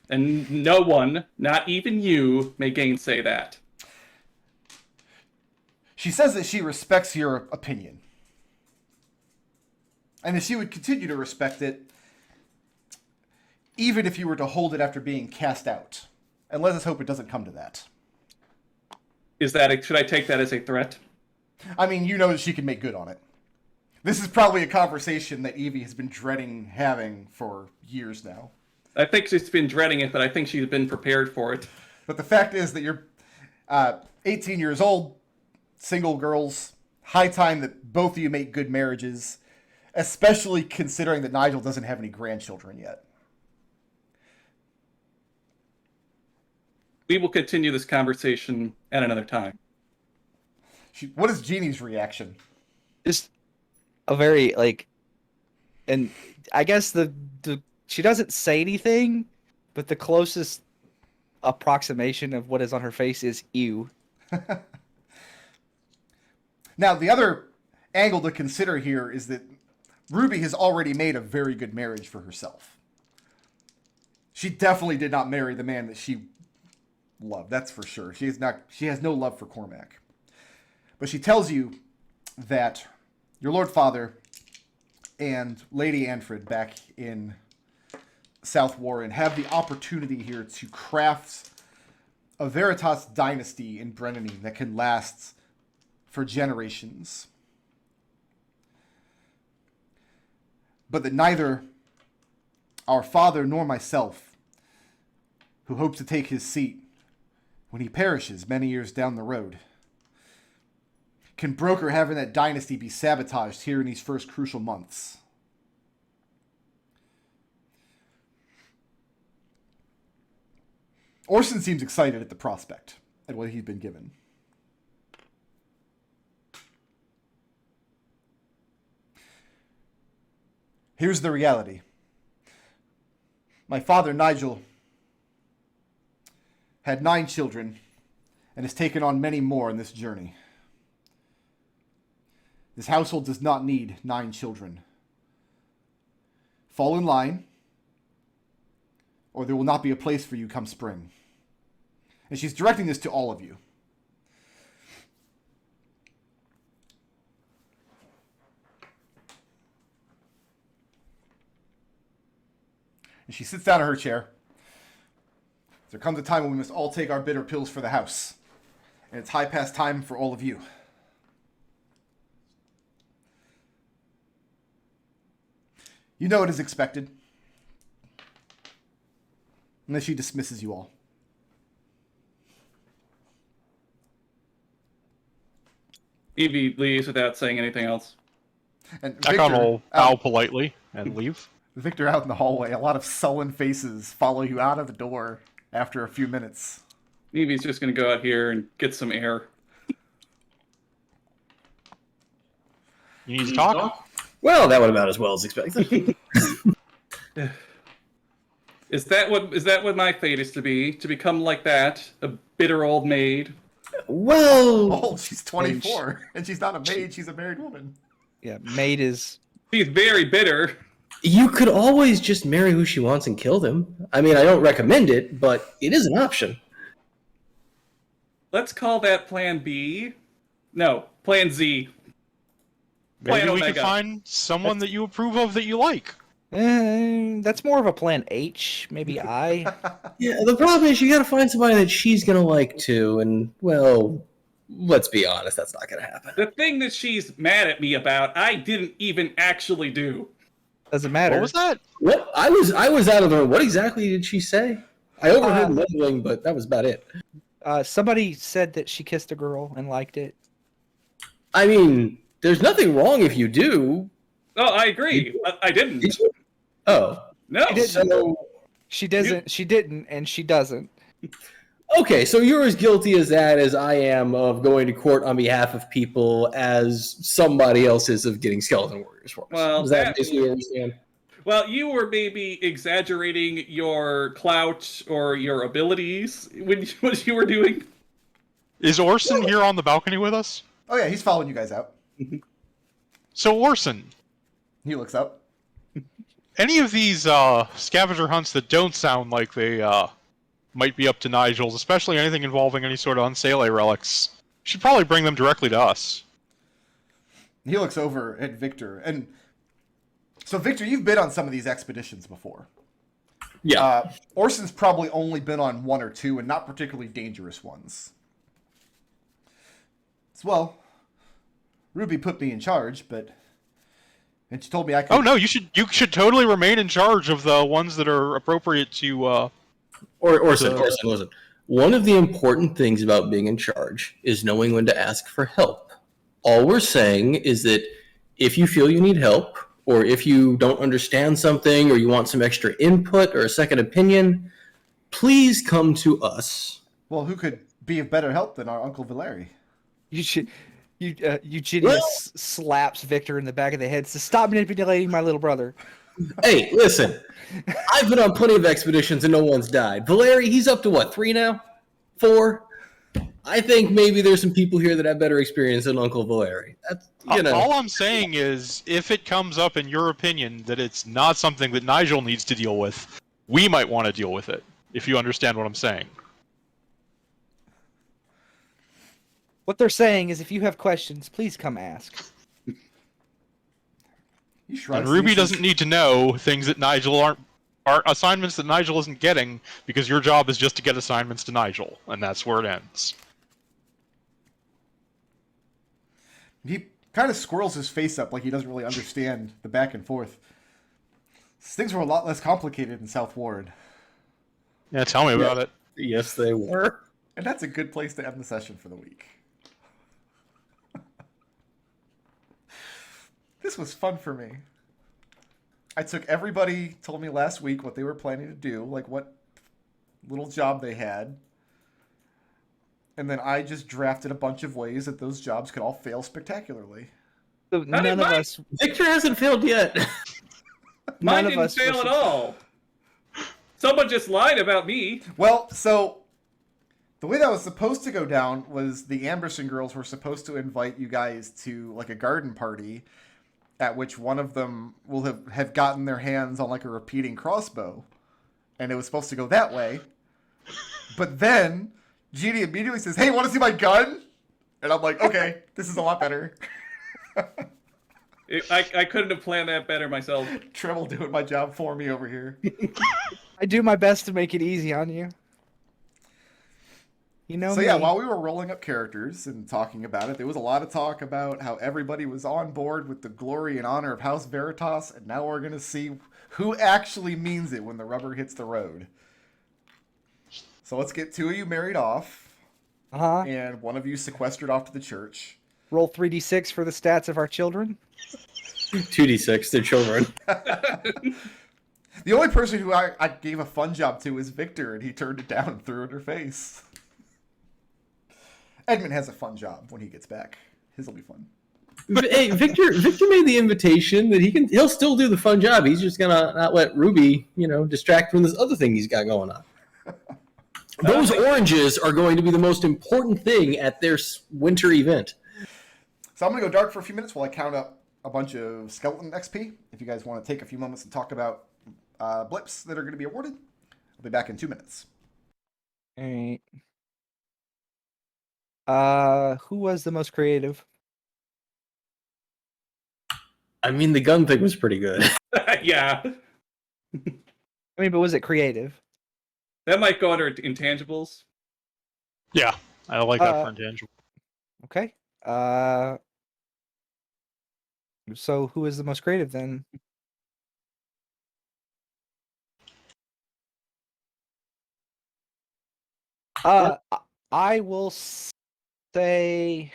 And no one, not even you, may gainsay that." She says that she respects your opinion, and that she would continue to respect it even if you were to hold it after being cast out. And let us hope it doesn't come to that. Should I take that as a threat? I mean, you know that she can make good on it. This is probably a conversation that Evie has been dreading having for years now. I think she's been dreading it, but I think she's been prepared for it. But the fact is that you're 18 years old, single girls, high time that both of you make good marriages, especially considering that Nigel doesn't have any grandchildren yet. We will continue this conversation at another time. What is Jeannie's reaction? Just a very and I guess the she doesn't say anything, but the closest approximation of what is on her face is ew. Now, the other angle to consider here is that Ruby has already made a very good marriage for herself. She definitely did not marry the man that she loved, that's for sure. She has no love for Cormac. But she tells you that your Lord Father and Lady Anfred back in South Warren have the opportunity here to craft a Veritas dynasty in Brennanine that can last for generations. But that neither our father nor myself, who hopes to take his seat when he perishes many years down the road, can broker having that dynasty be sabotaged here in these first crucial months. Orson seems excited at the prospect, at what he's been given. Here's the reality. My father, Nigel, had 9 children and has taken on many more in this journey. This household does not need 9 children. Fall in line, or there will not be a place for you come spring. And she's directing this to all of you. And she sits down in her chair. There comes a time when we must all take our bitter pills for the house. And it's high past time for all of you. You know it is expected. And then she dismisses you all. Evie leaves without saying anything else. And Ekon will bow politely and leave. Victor out in the hallway, a lot of sullen faces follow you out of the door after a few minutes. Evie's just going to go out here and get some air. You need to talk? Well, that went about as well as expected. Is that what my fate is to be? To become like that, a bitter old maid? Well, Oh, she's 24, and she's not a maid. She's a married woman. Yeah, maid is. She's very bitter. you could always just marry who she wants and kill them. I mean, I don't recommend it, but it is an option. Let's call that Plan B. No, Plan Z. Maybe Plan we can Omega. find someone that you approve of that you like. That's more of a plan H, maybe I. Yeah, the problem is you got to find somebody that she's gonna like too, and well, let's be honest, that's not gonna happen. The thing that she's mad at me about, I didn't even actually do. Doesn't matter. What was that? What? I was out of the room. What exactly did she say? I overheard mumbling, but that was about it. Somebody said that she kissed a girl and liked it. I mean, there's nothing wrong if you do. Oh, I agree. I didn't. Did you? Oh, No. She didn't. so She doesn't. She didn't, and she doesn't. okay, so you're as guilty as that as I am of going to court on behalf of people as somebody else is of getting skeleton warriors for us. Well, Is that that- basically what we stand? Well, you were maybe exaggerating your clout or your abilities when what you were doing. Is Orson here on the balcony with us? Oh yeah, he's following you guys out. So Orson, He looks up. any of these scavenger hunts that don't sound like they might be up to Nigel's, especially anything involving any sort of unsale relics, should probably bring them directly to us. He looks over at Victor, and so Victor, you've been on some of these expeditions before. Yeah. Orson's probably only been on one or two, and not particularly dangerous ones. Well, Ruby put me in charge, and she told me I could. Oh no, you should totally remain in charge of the ones that are appropriate to. Orson, listen. One of the important things about being in charge is knowing when to ask for help. All we're saying is that if you feel you need help, or if you don't understand something, or you want some extra input or a second opinion, please come to us. Well, who could be of better help than our Uncle Vagary? You should. Eugenia slaps Victor in the back of the head. Says, "Stop manipulating my little brother." Hey, listen. I've been on plenty of expeditions and no one's died. Vagary, he's up to what, 3 now? 4? I think maybe there's some people here that have better experience than Uncle Vagary. That's, All I'm saying is, if it comes up in your opinion that it's not something that Nigel needs to deal with, we might want to deal with it. If you understand what I'm saying. What they're saying is, if you have questions, please come ask. He shrugs. And Ruby He says, doesn't need to know things that Nigel aren't assignments that Nigel isn't getting, because your job is just to get assignments to Nigel, and that's where it ends. He kind of squirrels his face up like he doesn't really understand the back and forth. Things were a lot less complicated in South Ward. Yeah, tell me about it. yes, they were. And that's a good place to end the session for the week. This was fun for me. I took everybody told me last week what they were planning to do, like what little job they had. And then I just drafted a bunch of ways that those jobs could all fail spectacularly. So none of us. Victor hasn't failed yet. Mine None of didn't us fail were at all. Someone just lied about me. Well, so the way that was supposed to go down was the Amberson girls were supposed to invite you guys to like a garden party at which one of them will have gotten their hands on like a repeating crossbow. And it was supposed to go that way. But then Genie immediately says, "Hey, want to see my gun?" And I'm like, okay, this is a lot better. I couldn't have planned that better myself. Treble doing my job for me over here. I do my best to make it easy on you. You know So me. yeah, while we were rolling up characters and talking about it, there was a lot of talk about how everybody was on board with the glory and honor of House Veritas, and now we're going to see who actually means it when the rubber hits the road. So let's get 2 of you married off, Uh-huh. and one of you sequestered off to the church. Roll 3d6 for the stats of our children. 2d6, they're children. The only person who I gave a fun job to is Victor, and he turned it down and threw it in her face. Edmont has a fun job when he gets back. His will be fun. Hey, Victor made the invitation that he'll still do the fun job. He's just gonna not let Ruby, distract from this other thing he's got going on. Those oranges are going to be the most important thing at their winter event. So I'm going to go dark for a few minutes while I count up a bunch of skeleton XP. If you guys want to take a few moments and talk about blips that are going to be awarded, I'll be back in 2 minutes. All right. Who was the most creative? I mean, the gun thing was pretty good. Yeah. I mean, but was it creative? That might go under intangibles. Yeah, I like that for intangible. Okay. So who is the most creative then? I will say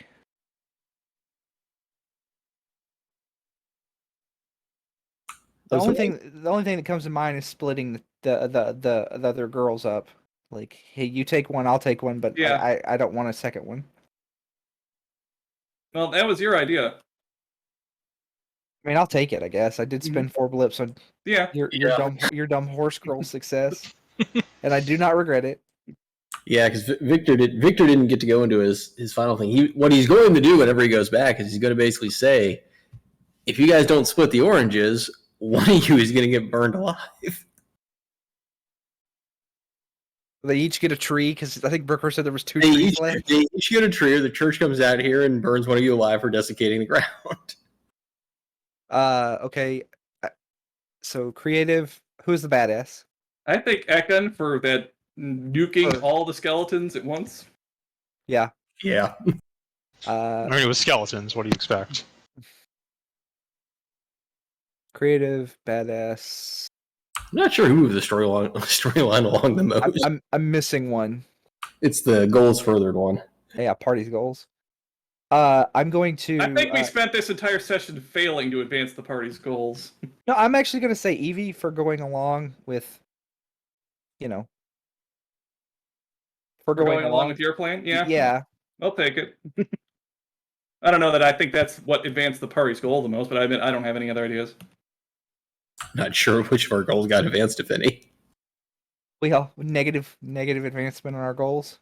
the only thing that comes to mind is splitting the other girls up. Like, hey, you take one, I'll take one, but Yeah. I don't want a second one. Well, that was your idea. I mean, I'll take it, I guess. I did spend 4 blips on Yeah. your dumb horse girl success, and I do not regret it. Yeah, because Victor didn't get to go into his final thing. What he's going to do whenever he goes back is he's going to basically say, if you guys don't split the oranges, one of you is going to get burned alive. They each get a tree, because I think Brooker said there was 2 trees left. They each get a tree, or the church comes out here and burns one of you alive for desiccating the ground. Okay. So creative. Who's the badass? I think Ekon for that nuking all the skeletons at once. Yeah. Yeah. I mean, it was skeletons. What do you expect? Creative, badass. I'm not sure who moved the storyline along the most. I'm missing one. It's the goals furthered one. Yeah, party's goals. I'm going to. I think we spent this entire session failing to advance the party's goals. No, I'm actually going to say Evie for going along with, for going along with your plan. Yeah. Yeah. I'll take it. I don't know that I think that's what advanced the party's goal the most, but I don't have any other ideas. Not sure which of our goals got advanced, if any. We have negative advancement on our goals.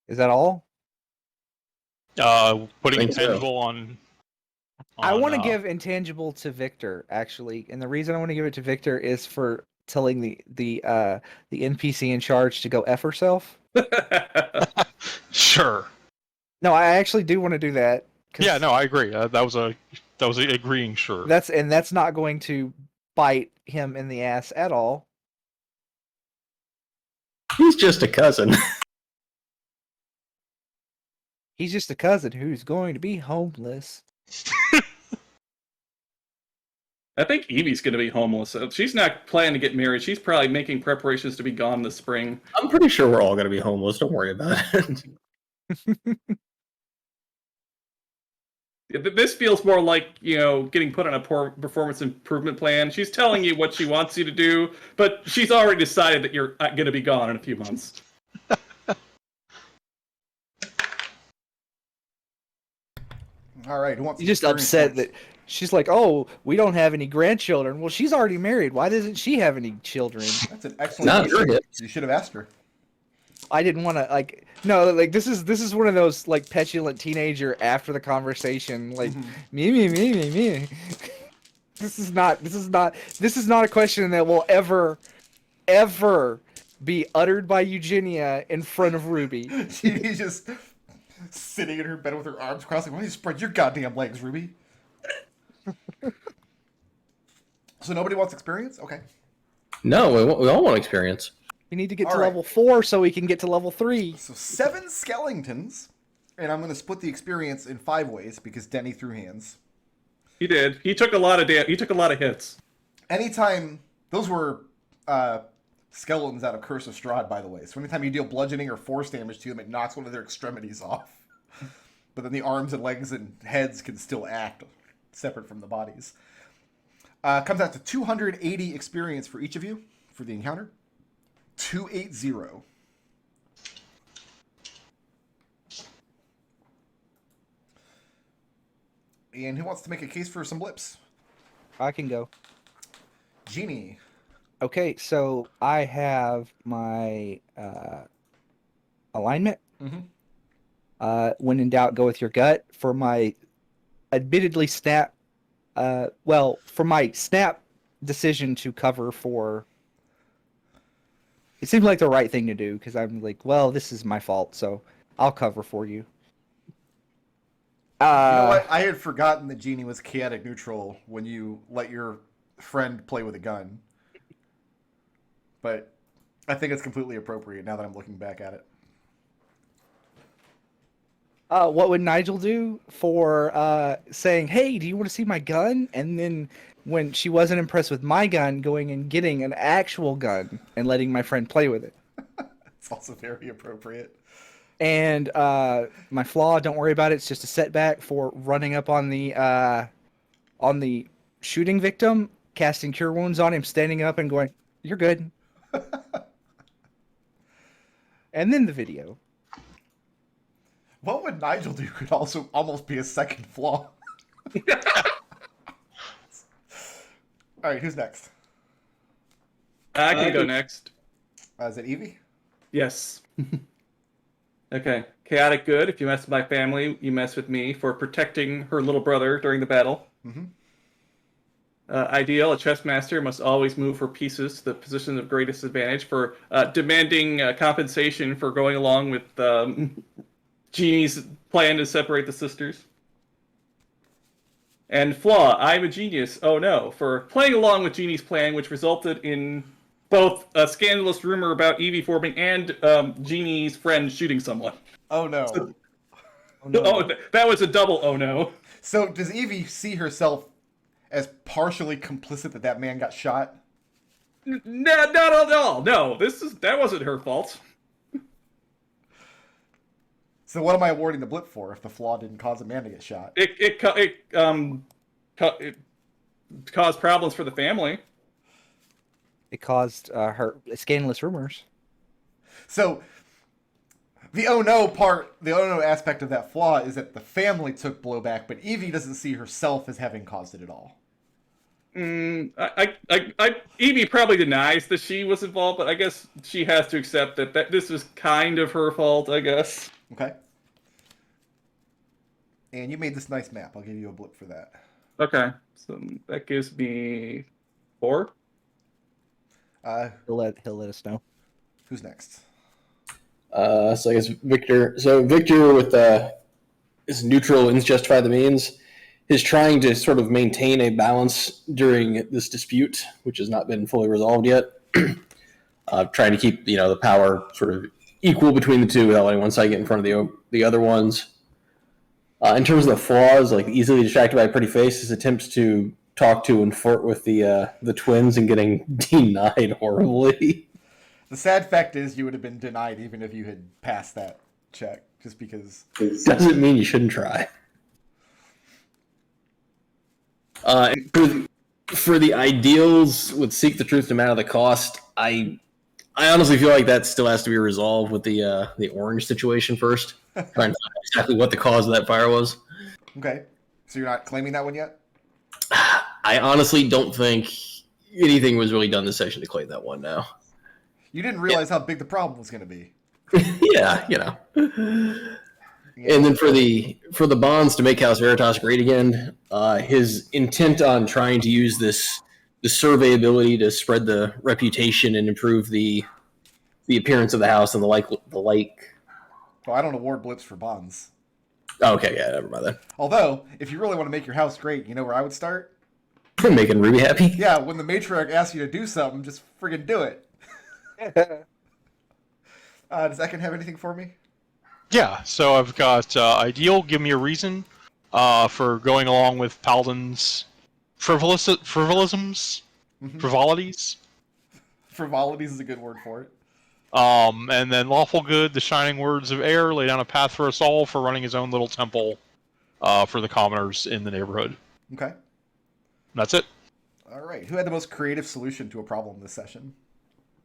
Is that all? Putting Think so. intangible on. I want to give intangible to Victor, actually, and the reason I want to give it to Victor is for telling the NPC in charge to go F herself. Sure. No, I actually do want to do that. Yeah, no, I agree. That was a agreeing sure. That's not going to bite him in the ass at all. He's just a cousin. He's just a cousin who's going to be homeless. I think Evie's going to be homeless. She's not planning to get married. She's probably making preparations to be gone this spring. I'm pretty sure we're all going to be homeless. Don't worry about it. This feels more like, getting put on a poor performance improvement plan. She's telling you what she wants you to do, but she's already decided that you're going to be gone in a few months. All right, who wants? You're just upset that she's like, "Oh, we don't have any grandchildren." Well, she's already married. Why doesn't she have any children? That's an excellent question. You should have asked her. I didn't want to this is one of those like petulant teenager after the conversation like me. This is not a question that will ever be uttered by Eugenia in front of Ruby. She's just sitting in her bed with her arms crossed. Like, why don't you spread your goddamn legs, Ruby? So nobody wants experience? Okay. No, we all want experience. We need to get to level 4 so we can get to level 3. So 7 skeletons, and I'm going to split the experience in 5 ways because Denny threw hands. He did. He took a lot of hits. Anytime those were skeletons out of Curse of Strahd, by the way. So anytime you deal bludgeoning or force damage to them, it knocks one of their extremities off. But then the arms and legs and heads can still act separate from the bodies. Comes out to 280 experience for each of you for the encounter. 280. And who wants to make a case for some blips? I can go. Genie. Okay, so I have my alignment. Mm-hmm. When in doubt, go with your gut. For my admittedly snap, for my snap decision to cover for, it seemed like the right thing to do because I'm like, well, this is my fault, so I'll cover for you. You know what? I had forgotten that Genie was chaotic neutral when you let your friend play with a gun. But I think it's completely appropriate now that I'm looking back at it. What would Nigel do for saying, hey, do you want to see my gun? And then when she wasn't impressed with my gun, going and getting an actual gun and letting my friend play with it. It's also very appropriate. And my flaw, don't worry about it. It's just a setback for running up on the shooting victim, casting cure wounds on him, standing up and going, "You're good." And then the video. What would Nigel do could also almost be a second flaw. All right, who's next? I can go next. Is it Evie? Yes. Okay. Chaotic good. If you mess with my family, you mess with me for protecting her little brother during the battle. Mm-hmm. Ideal. A chess master must always move her pieces to the position of greatest advantage for demanding compensation for going along with Genie's plan to separate the sisters. And flaw. I'm a genius. Oh no. For playing along with Genie's plan, which resulted in both a scandalous rumor about Evie forming and Genie's friend shooting someone. Oh no. Oh, no. Oh, that was a double oh no. So does Evie see herself as partially complicit that man got shot? No, not at all. No, that wasn't her fault. So what am I awarding the blip for if the flaw didn't cause a man to get shot? It caused problems for the family. It caused her scandalous rumors. So the oh no part, the oh no aspect of that flaw is that the family took blowback, but Evie doesn't see herself as having caused it at all. Evie probably denies that she was involved, but I guess she has to accept that this was kind of her fault, I guess. Okay. And you made this nice map. I'll give you a blip for that. Okay, so that gives me 4. He'll let us know. Who's next? So I guess Victor. So Victor, with his neutral ends justify the means, is trying to sort of maintain a balance during this dispute, which has not been fully resolved yet. Trying to keep the power sort of equal between the two without letting one side get in front of the other ones. In terms of the flaws, like easily distracted by a pretty face, his attempts to talk to and flirt with the twins and getting denied horribly. The sad fact is you would have been denied even if you had passed that check, just because. Doesn't mean you shouldn't try. For the ideals with seek the truth no matter the cost, I honestly feel like that still has to be resolved with the orange situation first. Trying to find out exactly what the cause of that fire was. Okay, so you're not claiming that one yet? I honestly don't think anything was really done this session to claim that one now. You didn't realize how big the problem was going to be. Yeah. And then for the bonds to make House Veritas great again, his intent on trying to use the survey ability to spread the reputation and improve the appearance of the house and the like. Well, I don't award blips for bonds. Okay, yeah, never mind then. Although, if you really want to make your house great, you know where I would start? Making Ruby happy? Yeah, when the matriarch asks you to do something, just friggin' do it. Does Ekon have anything for me? Yeah, so I've got Ideal, give me a reason for going along with Paladin's frivolities. Frivolities is a good word for it. And then Lawful Good, the Shining Words of Air, lay down a path for us all for running his own little temple for the commoners in the neighborhood. Okay. That's it. All right. Who had the most creative solution to a problem this session?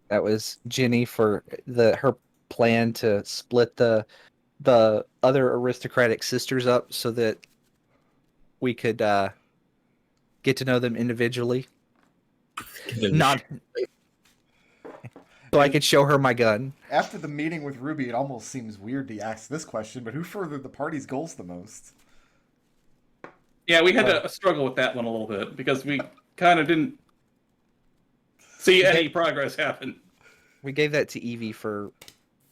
That was Ginny for her plan to split the other aristocratic sisters up so that we could get to know them individually. Not so I could show her my gun. After the meeting with Ruby, it almost seems weird to ask this question, but who furthered the party's goals the most? Yeah, we had to struggle with that one a little bit because we kind of didn't see any progress happen. We gave that to Evie for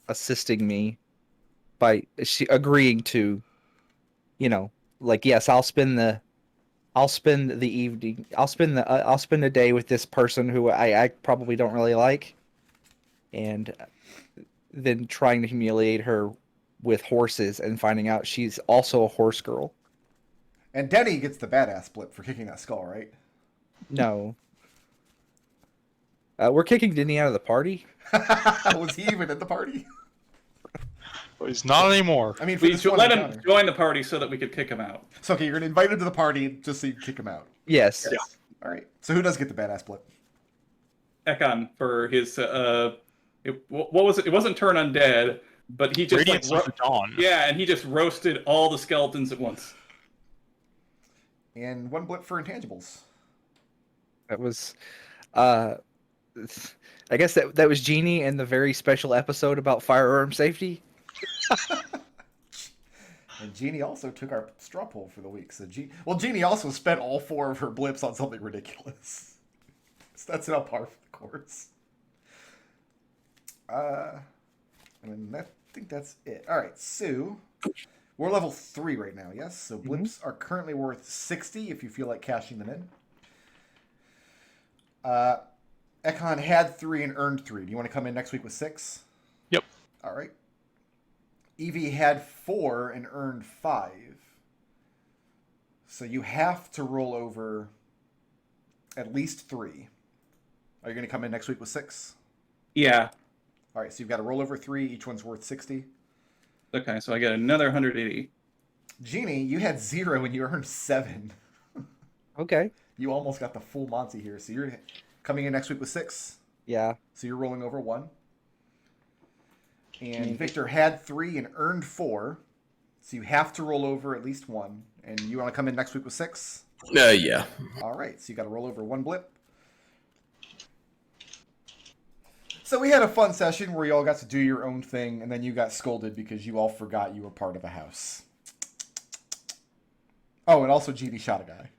assisting me by she agreeing to, like, yes, I'll spend the evening, I'll spend the day with this person who I probably don't really like, and then trying to humiliate her with horses and finding out she's also a horse girl. And Denny gets the badass blip for kicking that skull, right? No. We're kicking Denny out of the party. Was he even at the party? He's not anymore. I mean, We should let him join the party so that we could kick him out. So, okay, you're going to invite him to the party just so you can kick him out. Yes. Yeah. All right. So who does get the badass blip? Ekon for his what was it? It wasn't turn undead, but he just Radiance of the Dawn. yeah, and he just roasted all the skeletons at once. And 1 blip for intangibles. That was, I guess that was Jeannie in the very special episode about firearm safety. And Jeannie also took our straw poll for the week. So Jeannie also spent all 4 of her blips on something ridiculous. So that's now par for the course. And I think that's it. All right, Sue. We're level 3 right now, yes? So blips are currently worth 60 if you feel like cashing them in. Ekon had 3 and earned 3. Do you want to come in next week with 6? Yep. All right. Evie had 4 and earned 5. So you have to roll over at least 3. Are you going to come in next week with 6? Yeah. All right, so you've got to roll over 3. Each one's worth 60. Okay, so I get another 180. Jeannie, you had 0 and you earned 7. Okay. You almost got the full Monty here. So you're coming in next week with 6. Yeah. So you're rolling over 1. And Victor had 3 and earned 4. So you have to roll over at least 1. And you want to come in next week with 6? Yeah. All right, so you got to roll over 1 blip. So we had a fun session where you all got to do your own thing, and then you got scolded because you all forgot you were part of a house. Oh, and also GD shot a guy.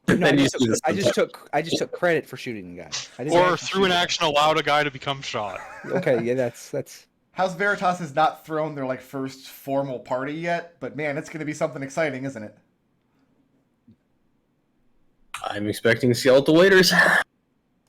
No, I just took credit for shooting the guy. I didn't Or actually through an shoot action allowed a guy to become shot. him. Okay, yeah, that's. How's Veritas has not thrown their first formal party yet, but man, it's going to be something exciting, isn't it? I'm expecting skeletal waiters.